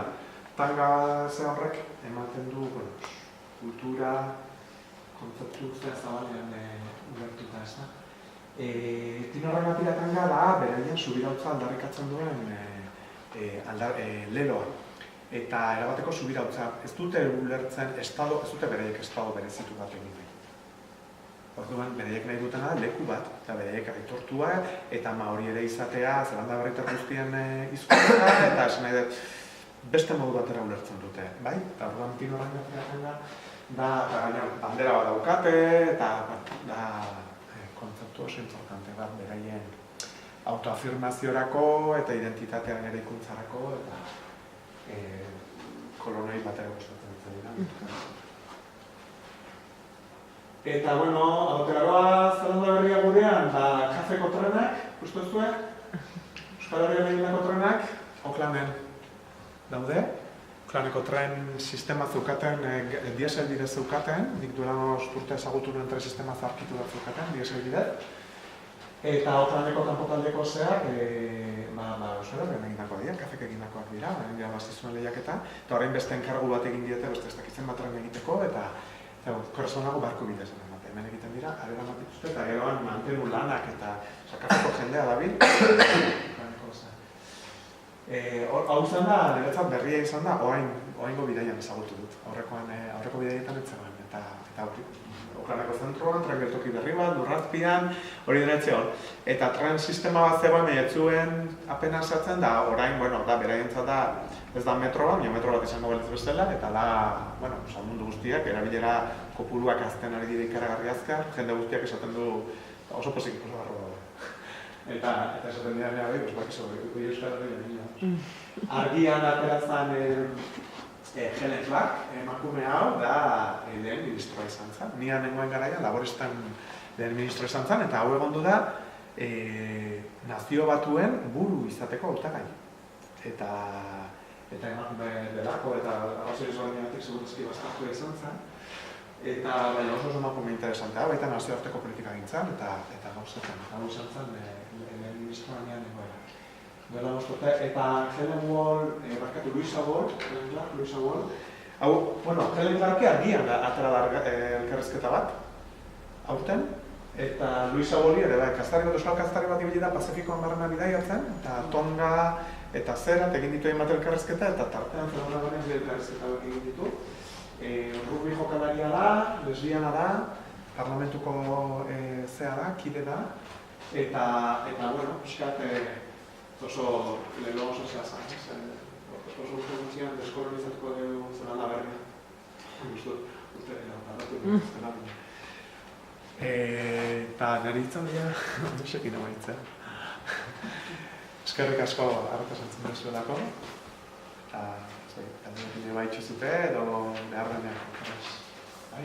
Tanga ze horrek ematen du, kultura, kontzeptu zabalean ulertuta ez da. Tino rangatira tanga da, beraien subirautza aldarrikatzen duen leloa. Eta erabateko subirautza, ez dute ulertzen, ez dute beraiek estado berezitu bat egin nahi. Orduan, beraiek nahi dutena da leku bat, eta beraiek aitortua, eta maori ere izatea, Zelanda Berritar guztien hizkuntza, eta esan nahi dut, beste modu batera ulertzen dute, bai? Eta orduan, tino rangatira da, bandera bat daukate, eta da kontzeptu oso importante bat, beraien autoafirmaziorako, eta identitatean ere ikuntzarako, eta kolonoi batera gustatzen dira. Eta, autogaroa Zelanda Berria gurean, kafeko trenak, uste zuek, Euskal Herrian egindako trenak, Oaklanden daude, Klaneko tren sistema zeukaten, diesel bidez zeukaten, nik duela 5 urte ezagutu nuen tren sistema zarkitu bat zeukaten, diesel bidez. Eta Oklaneko kanpotaldeko zeak, euskara, egindako dira, kafek egindakoak dira, ja bastizuen lehiaketa, eta orain beste enkargu bat egin diete, beste ez dakitzen bat tren egiteko, eta korrezonago barko bidez emate. Hemen egiten dira, arera bat dituzte, eta geroan mantenu lanak eta kafeko jendea dabil. Hau izan da, niretzat berria izan da, oaingo bidaian ezagutu dut. Aurreko bidaietan ez zegoen, eta Oklaneko zentroan, tren geltoki berri bat, Lurrazpian, hori diretze hor. Eta tren sistema bat zegoen, etzuen apenas sartzen, da orain, beraientzat da, ez da metro bat, metro bat izango beltz bezala, eta mundu guztiak, erabilera kopuruak azten ari dira ikaragarri azkar, jende guztiak esaten du oso pozik oso garro da. Eta esaten dira nire hori, bakizu, euskara hori argian aterazan Helen Clark, emakume hau, da lehen ministroa izan zen. Nian nengoen garaian, laboristan lehen ministroa izan zen, eta hau egondu da Nazio Batuen buru izateko hautagai. Eta emakume delako, eta arrazoi ezberdinatik seguruzki bastartua izan zen. Eta oso emakume interesantea, baita nazioarteko politika gintzen, eta gauzetan. Hau izan zen lehen ministroa nian nengoen. Duela bostote, eta Helen Wall, Luisa Wall, hau, Helen Clarke argian atera da elkarrizketa bat, aurten, eta Luisa Walli ere bai, euskal kastari bat ibili da Pazifikoan barrena bidaiatzen, eta Tonga eta Zerat egin ditu egin bat elkarrizketa, eta tartean Fernanda Gómez elkarrizketa bat egin ditu. Rugby jokalaria da, lesbiana da, parlamentuko zea da, kide da, eta piskat, oso lehelo oso zehazan, oso uste gutxian deskolonizatuko dugu Zelanda berria. Urte dela, eta nire hitzan dira, ondosekin emaitzea. Eskerrik asko harrata zentzen duzuelako, eta galderekin emaitxu zute edo behar denean. Bai?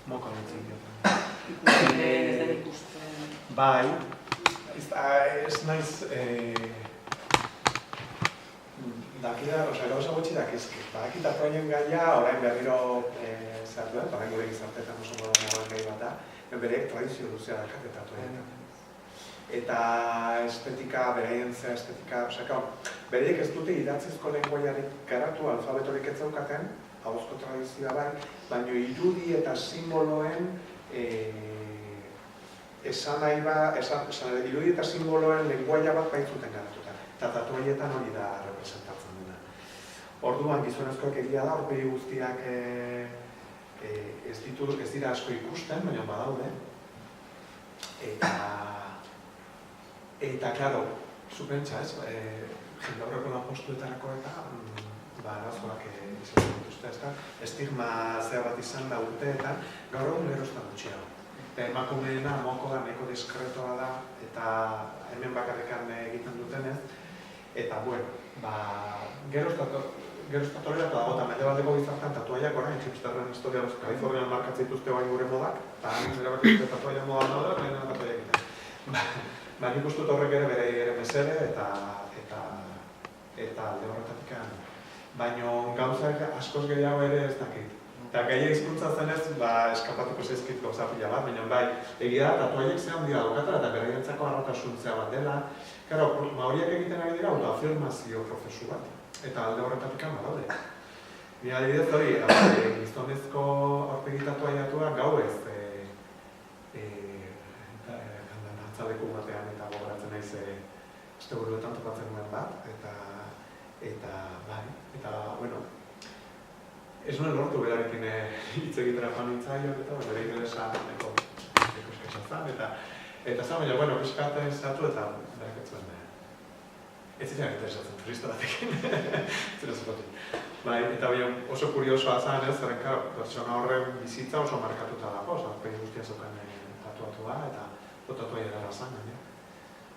Mokoa nintzen dioten. Bai, ez naiz dakida, gauza gutxi dakizki. Badakita proien gaia, orain berriro zehatu dut, orain gure gizartetan oso modan gai bat da, bereek tradizio duzea dakat eta toietan. Eta estetika, beraien zea estetika, bereek ez dute idatzizko lenguaiarik garatu, alfabetorik ez zeukaten, ahozko tradizioa bai, baina irudi eta simboloen irudi eta simboloen lenguaia bat baitzuten garatuta. Eta tatuaietan hori da representatzen dena. Orduan gizonezkoak egia da, aurpegi guztiak ez dira asko ikusten, baina badaude. Eta, klaro, zupentsa ez, jende horreko lanpostuetarako eta arazoak izan dituzte, ezta? Estigma zea bat izan da urteetan, gaur egun geroztan gutxiago. Emakumeena mokoa nahiko diskretoa da, eta hemen bakarrekan egiten dutenez, eta, geroztatorera eta dago, eta mendebaldeko gizartean tatuaiak orain, hipsterren historia, Kalifornian markatzen dituzte oain gure modak, eta hain erabak dituzte tatuaia modan daude, baina tatuaiak egiten. Nik uste dut horrek ere bere ere mesere, eta alde horretatik baina gauzak askoz gehiago ere ez dakit. Eta gaia hizkuntza zenez, eskapatuko zaizkit gauza pila bat, baina bai, egia da, tatuaiek zehan dira daukatara eta beraientzako harrotasuntzea bat dela. Karo, horiek egiten ari dira autoafirmazio prozesu bat, eta alde horretatik badaude. Ni adibidez hori, gizonezko aurpegi tatuaiatua gau ez atzaleku batean eta gogoratzen naiz asteburuetan topatzen nuen bat, ez nuen lortu berarekin hitz egitera joan nintzaion, eta bere interesa neko eskatxatzen, eta zan, baina, piskaten zatu eta berak ez zuen. Ez ziren interesatzen turista batekin, zera zupatik. Eta oso kuriosoa zan ez, zeren pertsona horren bizitza oso markatuta dago, aurpegi guztia zeukan tatuatua eta tatuaia gara zan,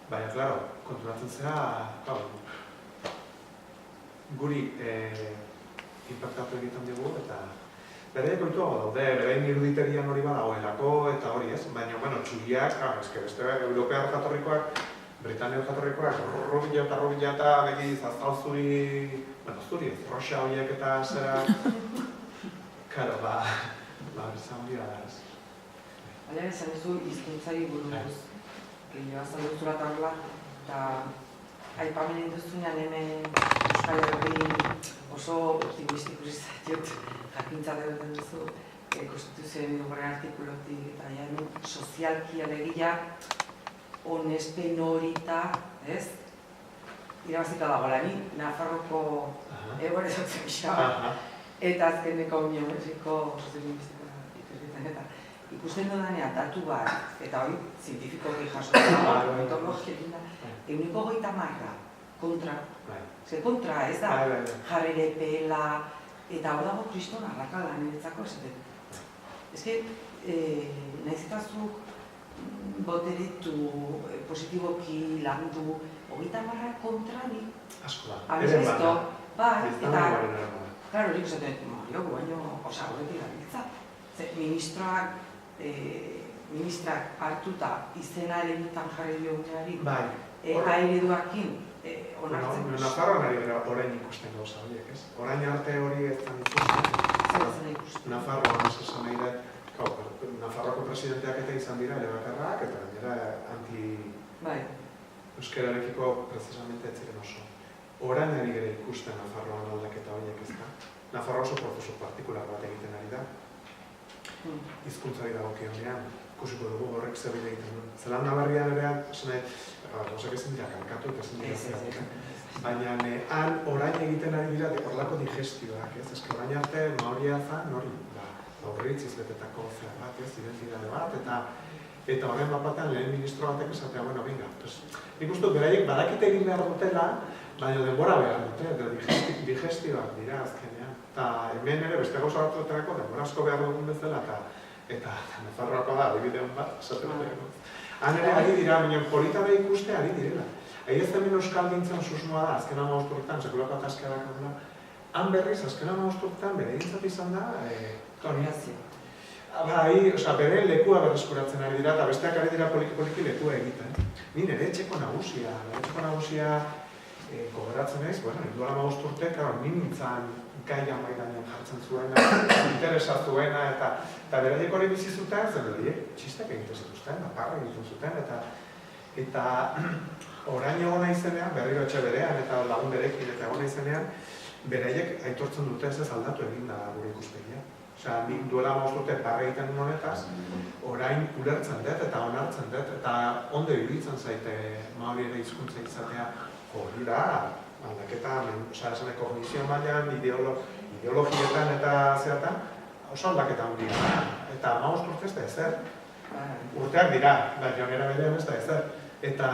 baina, klaro, konturatzen zera, guri impactatu egiten dugu eta Beraiek oituago daude, berain iruditerian hori badagoelako eta hori ez, baina, bueno, txuriak, beste europear jatorrikoak, Britaniar jatorrikoak, robila eta begi zaztal zuri, zuri ez, roxa horiek eta zera, karo, bezan dira da ez. Baina esan duzu hizkuntzari buruz, gehiago azaldu eta horrela, eta aipamen induzunean hemen Euskal Herri oso optimistik urizatiot jakintza duten duzu konstituzioen hirugarren artikulotik eta hemen sozialki alegia onespen horita, ez? Irabazita dagoela, ni Nafarroko egoera ezotzen xaba eta azkeneko Unión Mexiko sozialistikoa ikerketan eta ikusten dudanean datu bat, eta hori zientifikoki jasotzen dago, metodologiakin da, 130 kontra. Zer kontra ez da, jarrere pela, eta hor dago kriston arrakala niretzako esaten. Ez que, nahiz eta zuk boteretu, positiboki landu, 30 kontra ni. Asko da, eren bat da. Bai, eta, klaro, nik esaten, baina, horretik gabiltza. Ministrak hartuta izena eremitan jarri dioguneari, ereduakin onartzen. Nafarroan ari gara orain ikusten gauza horiek, ez? Orain arte hori ez zen ikusten. Nafarroan esan nahi da, Nafarroako presidenteak eta izan dira ere bakarrak, eta gainera euskararekiko precisamente ez ziren oso. Orain ari gara ikusten Nafarroan aldaketa horiek, ez da? Nafarroa oso prozesu partikular bat egiten ari da. Hizkuntzari dagokionean, ikusiko dugu horrek zer bide egiten duen. Zelanda Berrian ere, gauzak ezin dira kalkatu eta ezin dira zeratzen. Baina han orain egiten ari dira horrelako digestioak, ez? Eske orain arte Maoria zan hori, aurritziz betetako zer bat, ez? Identitate bat, eta horren batean lehen ministro batek esatea, bueno, binga, nik uste beraiek badakite egin behar dutela, baina denbora behar dute, digestioak dira azkenean. Eta hemen ere beste gauza batzuetarako denbora asko behar dugun bezala, eta Nafarroako da, adibidean bat, esate bateko. Han ere ari dira, baina polita da ikuste ari direla. Ahi ez hemen euskal gintzen susmoa da, azken 15 urtetan, sekulako ataskea dakaguna, han berriz, azken 15 urtetan, bere egintzat izan da, bere lekua berreskuratzen ari dira, eta besteak ari dira poliki lekua egiten. Ni nire etxeko nagusia, gogoratzen naiz, duela 15 urte, ni nintzen gaia maidanean jartzen zuena, interesa zuena, eta beraiek hori bizi zuten, zen horiek txistek egiten zituzten, aparra egiten zuten, eta orain egon naizenean, berriro etxe berean, eta lagun berekin eta egon naizenean, beraiek aitortzen dute ez aldatu egin da gure ikuspegia. Osea, nik duela 15 urte parra egiten honetaz, orain ulertzen dut eta onartzen dut, eta ondo iruditzen zaite Maoriera hizkuntza izatea hori da, aldaketa, esan kognizio mailan, ideologietan eta zeatan, oso aldaketa handia da, eta 15 urte ez da ezer. Urteak dira, baina nera berean ez da ezer. Eta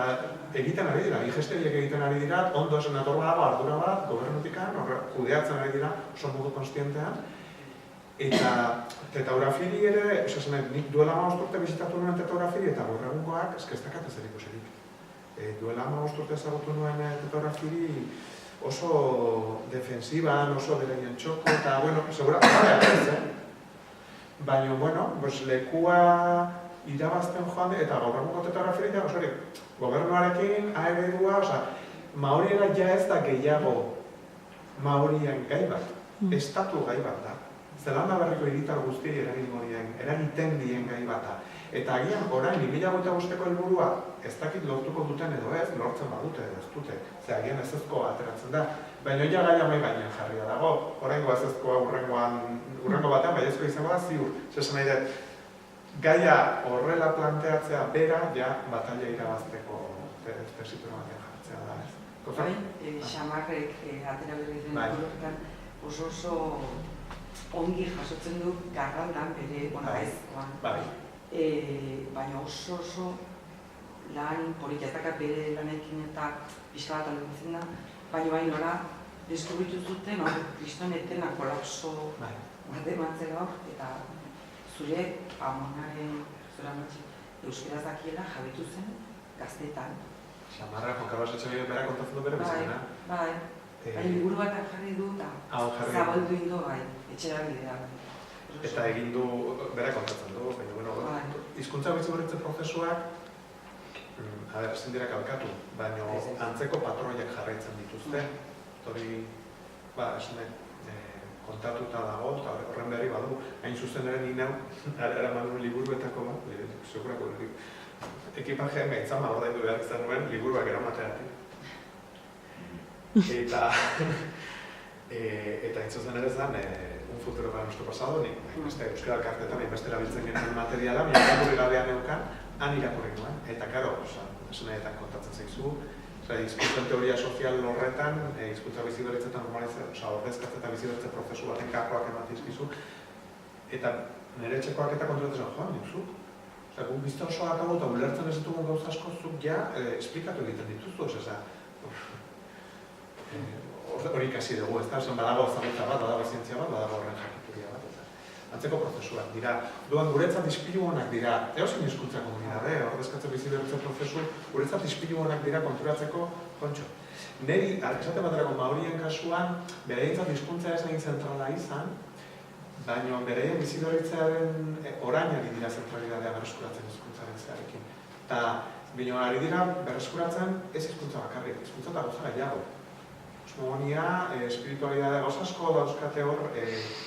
egiten ari dira, digestioiek egiten ari dira, ondo esan atorra dago ardura bat, gobernutikan, kudeatzen ari dira, oso modu konstientean. Eta Tetaurafiri ere, nik duela 15 urte bizitatu nuen Tetaurafiri eta gaur egungoak, ez dakat ezer ikuserik. Duela 15 urte ezagutu nuen Tetaurafiri oso defensiban, oso beraien txoko, eta, bueno, seguramente ez, baina, lekua irabazten joan, eta gaur egungo Tetaurafiri ja, gobernuarekin, aeredua, Maoriera ja ez da gehiago Maorien gai bat, estatu gai bat da. Zelanda Berriko hiritar guztiei eragiten dien gai bata. Eta agian, orain, 2025ko helburua ez dakit lortuko duten edo ez, lortzen badute edo ez dute. Zer, agian ezezkoa ateratzen da. Baina ja gaia mai gainean jarria dago. Horrengo ezezkoa urrengo batean, baiezko izango da, ziur. Zesan nahi dut, gaia horrela planteatzea bera, ja, batalia irabazteko espesitura batean jartzea da, ez? Bai, xamarrek atera berri den horretan oso ongi jasotzen du garraldan bere aizkoan. Baina oso lan politia ez dakar bere lanekin eta pixka bat aldutzen da, baina nola deskubritu zuten kriston etena kolapso bat emantzela hor, eta zure amonaren euskaraz dakiela jabetu zen gaztetan. Xamarra, Juan Carlos Etxeberria bera kontatzen du bere bizitena. Baina liburu bat jarri du eta zabaldu indo etxera bidea. Eta egin du, bera kontatzen du, baina, bueno, hizkuntza biziberritze prozesuak, ezin dira kalkatu, baina antzeko patroiak jarraitzen dituzte. Hori, esan kontatuta dago, eta horren berri badu, hain zuzen ere nina, eraman nuen liburuetako bat, segurako ekipajean gaitzan ordaindu behar izan nuen liburuak eramateatik. Eta hain zuzen ere zen, un futuro para nuestro pasado, euskara elkartetan hainbeste erabiltzen genuen materiala, irakurri gabean neukan, han irakurri nuen. Eta, karo, esan nahetan kontatzen zaizu, hizkuntzen teoria sozial horretan, hizkuntza biziberritzetan ordezkatze eta biziberritze prozesu baten kakoak ematen izkizu, eta nire etxekoak eta konturatzen joan, nipzuk. Gu bizta osoa akabu eta ulertzen ez ditugun gauza asko zuk ja esplikatu egiten dituzu, hori ikasi dugu, ez da, badago zabutza bat, badago zientzia bat, badago horren jakituria bat. Antzeko prozesuak dira, duan guretzat ispilu honak dira, eozin hizkuntza komunidade, ordezkatze biziberritze prozesu, guretzat ispilu honak dira konturatzeko kontxo. Neri, esate baterako maurien kasuan, beraientzat hizkuntza ez egin zentrala izan, baina beraien biziberritzearen orainari dira zentralidadea berreskuratzen hizkuntzaren zearekin. Eta, bino ari dira berreskuratzen ez hizkuntza bakarrik, hizkuntza eta gauza gehiago. Kosmogonia, espiritualidadea, gauza asko dauzkate hor,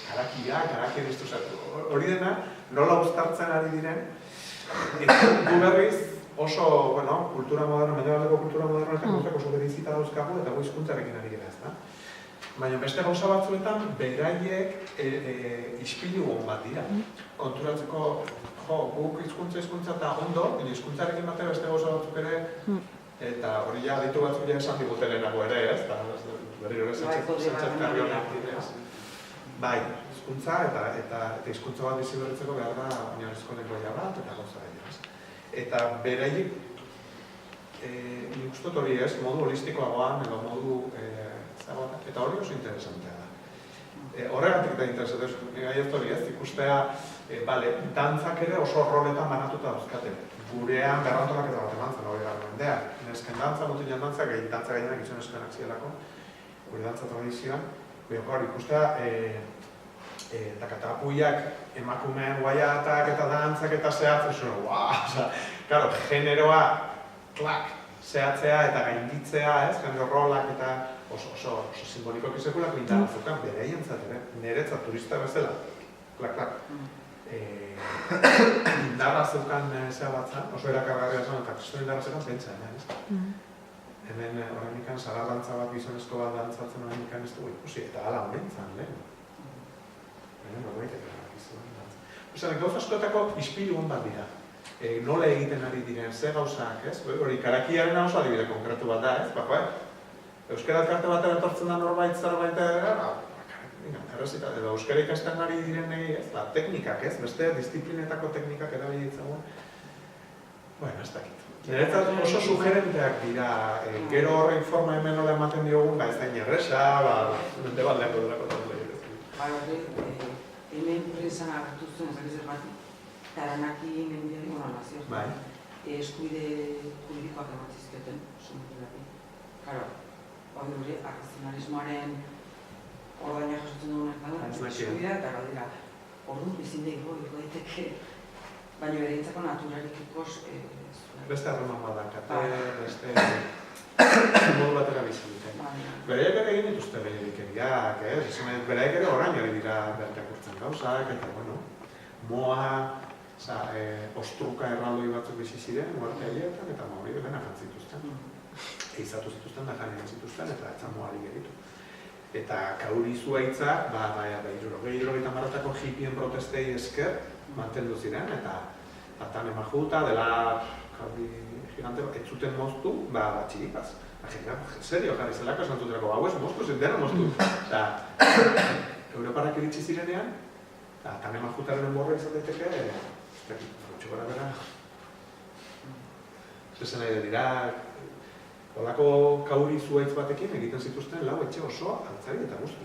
karakien hori dena, nola uztartzen ari diren, gu berriz oso, kultura moderno, mendebaldeko kultura moderno eta guztiak oso berizita dauzkagu eta gu hizkuntzarekin ari gara, ez da? Baina beste gauza batzuetan, beraiek ispilu hon bat dira. Konturatzeko, guk hizkuntza eta ondo, hizkuntzarekin batera beste gauza batzuk ere, eta hori ja ditu batzuk ja esan digutelenago ere, ez? Berriro ere zentzatkarri honak direz. Bai, hizkuntza eta hizkuntza bat biziberritzeko behar da oinarrizko lengoaia bat eta gauza gainera. Eta beraiek, nik uste dut hori ez, modu holistikoagoan edo modu eta hori oso interesantea da. Horregatik da interesatzen, gai ez hori ez, ikustea, dantzak ere oso roletan banatuta dauzkate. Gurean berrantolaketa bat eman zen hori gara mendea. Nesken dantza, mutilan dantza, dantza gainenak gizonezkoenak zielako, gure dantza tradizioan. Ikustea, takatapuiak emakumeen guaiatak eta dantzak eta zehatzen, karo, generoa, klak, zehatzea eta gainditzea, genero rolak eta oso simbolikoak izekulak indarrazukan, bereien ere, niretzat turista bezala, klak. Indarra zeukan zea batzan, oso erakargarria zen, eta kristo indarra zeukan pentsa, hemen horrenikan sagarrantza bat, gizonezko bat dantzatzen horrenikan ez dugu ikusi, eta hala honentzan, lehen. Gauza askotako ispilu hon bat dira. Nola egiten ari diren, ze gauzak, ez? Hori, karakiaren oso adibide konkretu bat da, ez? Euskara elkarte batera etortzen da norbait, zerbait, edo euskara ikasten ari direnei, ez da, teknikak, ez? Beste disiplinetako teknikak erabilitzagun. Bueno, ez dakit. Niretzat oso sugerenteak dira, gero horrein forma hemen nola ematen diogun, ez da inerresa, mente bat lehenko delako eta dut. Hemen prensan agertu zuen ezagizzer bat, Taranaki mendiari nazioa. Eskubide juridikoak ematzizkioten, sumetilati. Karo, hori hori, akzionarismoaren ordaina jasotzen dugunak da, eskubidea eta galdera. Orduan bizin dago daiteke, baina berentzako naturarikikos beste arroman badakate, beste modu batera bizin duten. Bereak ere egin dituzte beherikeriak, bereak ere orain hori dira bertakurtzen gauzak, eta bueno, moa, ostruka erraldoi batzuk bizi ziren, uarteaietan, eta hori dena jantzituzten. Eizatu zituzten, da janean zituzten, eta etzan moari geritu. Eta kauri zuaitza, irurogei maratako hippien protestei esker mantendu ziren, eta batan emajuta, dela kauri gigante, ez zuten moztu, txiripaz. Serio, jarri zelako esan zuterako, hau ez moztu, zentena moztu. Europarak iritsi zirenean, eta tan emajutaren enborra izan daiteke, txukora bera. Zezen nahi dira, holako kauri zuaitz batekin egiten zituzten lau etxe osoa, altzari eta guzti.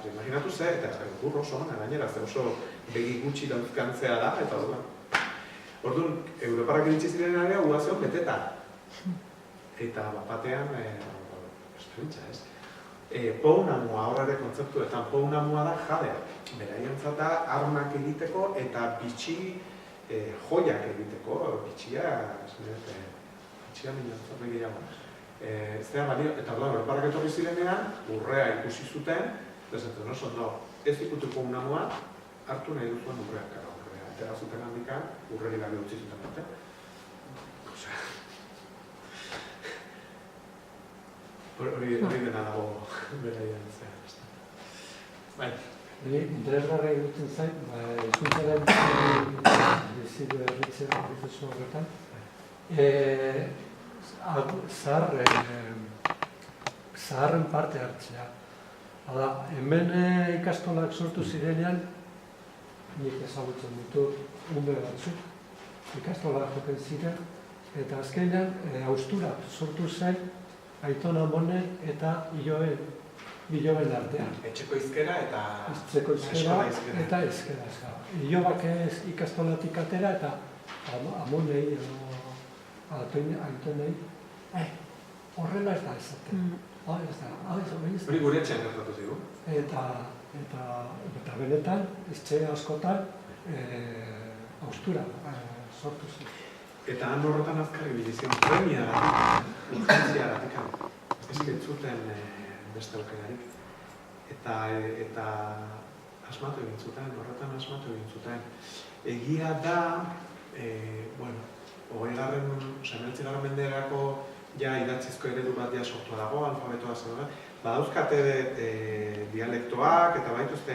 Imaginatu ze, eta burro oso gana gainera, ze oso begi gutxi dauzkantzea da, eta orduan, Europarak iritsi zirenean ere, uazion beteta. Eta batean, esperintza ez. Pounamua, horre kontzeptuetan, pounamua da jadea. Beraientzat da armak egiteko eta joiak egiteko, bitxia minantzat gehiago. Eta Europarrak etorri zirenean, urrea ikusi zuten, bezatzen oso ondo, ez ikutuko unamua, hartu nahi duzuen urreak gara urrea. Eta zuten handikan, urreri gabe utzi zuten dute. Hori dena dago beraian zehar. Bai. Interesgarra iruditzen zait, hizkuntzaren bizidu erritzea prozesu horretan. Zaharren parte hartzea. Hala, hemen ikastolak sortu zirenean, nik ezagutzen ditut ume batzuk, ikastolak joken ziren, eta azkenean haustura sortu zen Aiton Amonen eta Iloben artean. Etxeko izkera eta izkera eta izkera. Ilobak ikastolatik atera eta Amonei Aitonei horrela ez da ezaten. Hori gure etxean gertatu zigu. Eta benetan, etxe askotan haustura sortu zen. Eta han horretan azkarri bilizion premiagatik, urgentziagatik, ezkintzuten beste aukerarik. Eta asmatu egin zuten, horretan asmatu egin zuten. Egia da, 19. menderako idatzizko eredu bat sortua dago, alfabetoa zen, badauzkate dialektoak eta baituzte,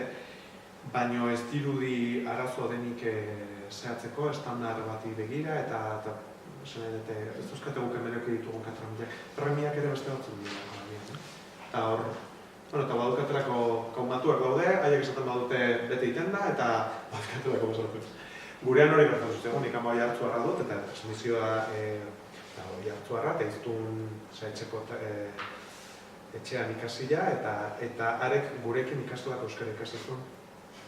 baino ez dirudi arazo denik zehatzeko, estandar bati begira, eta ez duzkate guk hemeneko ditugun katramiteak. Premiak ere beste batzuk dira. Eta hor, eta badukatelako konbatuak daude, haiek esaten badute bete iten da, eta badukatelako bezalatu. Gurean hori gertatu zuten, nik ama jartzuarra dut, eta transmisioa jartzuarra, eta iztun etxeko etxean ikasila, eta arek gurekin ikastolak euskara ikasizun.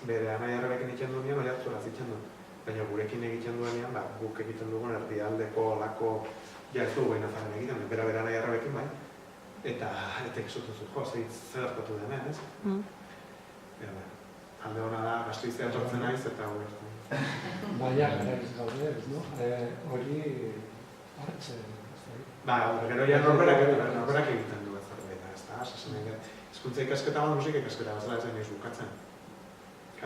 Bere anai-arrebekin egiten duenean, hori hartzuara zitzen du. Baina gurekin egiten duenean, guk egiten dugun erdialdeko lako ez dugu behin azaren egiten, bera anai-arrebekin bai. Eta ekizutu zut, zer hartatu denean, ez? Alde hona da, Gasteizea etortzen naiz, eta hori. Baina, garaiz gaude, ez no? Hori hartzen. Gero ja norberak egiten du zerbait, ez da? Hizkuntza ikasketa bat musika ikasketa bezala ez nahiz bukatzen.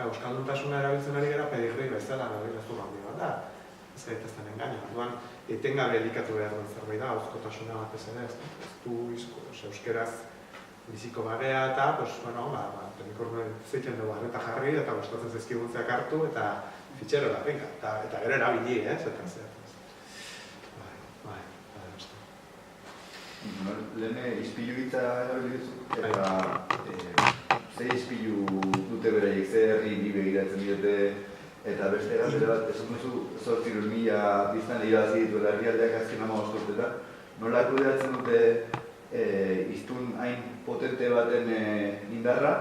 Euskalduntasuna erabiltzen ari gara pedigri bezala, ez du handi bat da. Ez gaitezten engaino. Orduan, etengabe elikatu behar duen zerbait da, auzkotasuna batez ere, ez du euskeraz biziko bagea eta, nik zeitzen dugu arreta jarri eta gustatzen zaizkiguntzeak hartu eta fitxero da, eta gero erabili, ez? Lehen izpilu gita erabili duzu, eta ze izpilu dute beraiek, ze herri bi begiratzen diote, eta beste galdera bat, esan duzu 8.000 biztan irabazi dituela herrialdeak azken 15 urteetan. Nola kudeatzen dute hiztun hain potente baten indarra,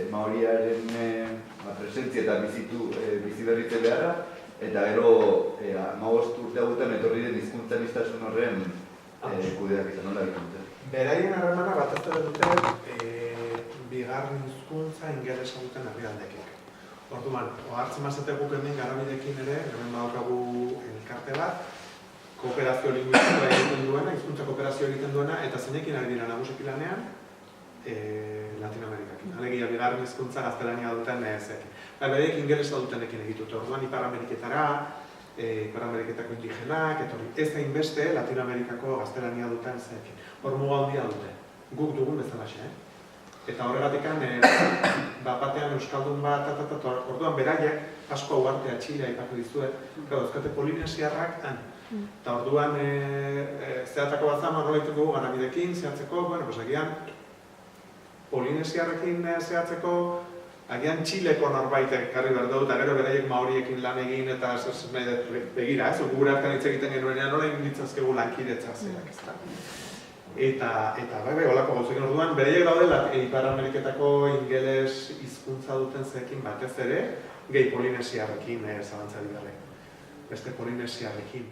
maoriaren presentzia eta bizi berritze beharra, eta gero 15 urte hauetan etorri den hizkuntza aniztasun horren kudeak izan, nola egiten dute? Beraien harremana bat ez dute bigarren hizkuntza ingelesa duten herrialdeekik. Orduan, ohartzen mazate guk hemen Garabidekin ere, hemen badaukagu elkarte bat, kooperazio linguistikoa egiten duena, hizkuntza kooperazio egiten duena, eta zeinekin ari dira nagusiki lanean, Latinoamerikakin. Alegia, bigarren hizkuntza gaztelania duten zekin. Beraiek ingelesa dutenekin egitute, orduan Ipar Ameriketara, Ipar Ameriketako indigenak, ez hainbeste Latinoamerikako gaztelania duten zekin. Hor muga handia dute, guk dugun bezalaxe, Eta horregatikan, batean euskaldun bat, orduan beraiek asko uhartea Txilea aipatu dizuet, dauzkate polinesiarrak han. Eta orduan, zehatzako bat zama nola egiten dugu Garabidekin, zehatzeko, agian polinesiarrekin zehatzeko, agian Txileko norbaitek karri behar dugu, eta gero beraiek maoriekin lan egin, eta begira, gure hartan hitz egiten genuenean nola egin ditzazkegu lankidetza zeak, ez da. Eta holako gauzekin orduan, beraiek daude Ipar Ameriketako ingeles hizkuntza duten zeekin batez ere, gehi polinesiarrekin zalantzari gabe. Beste polinesiarrekin.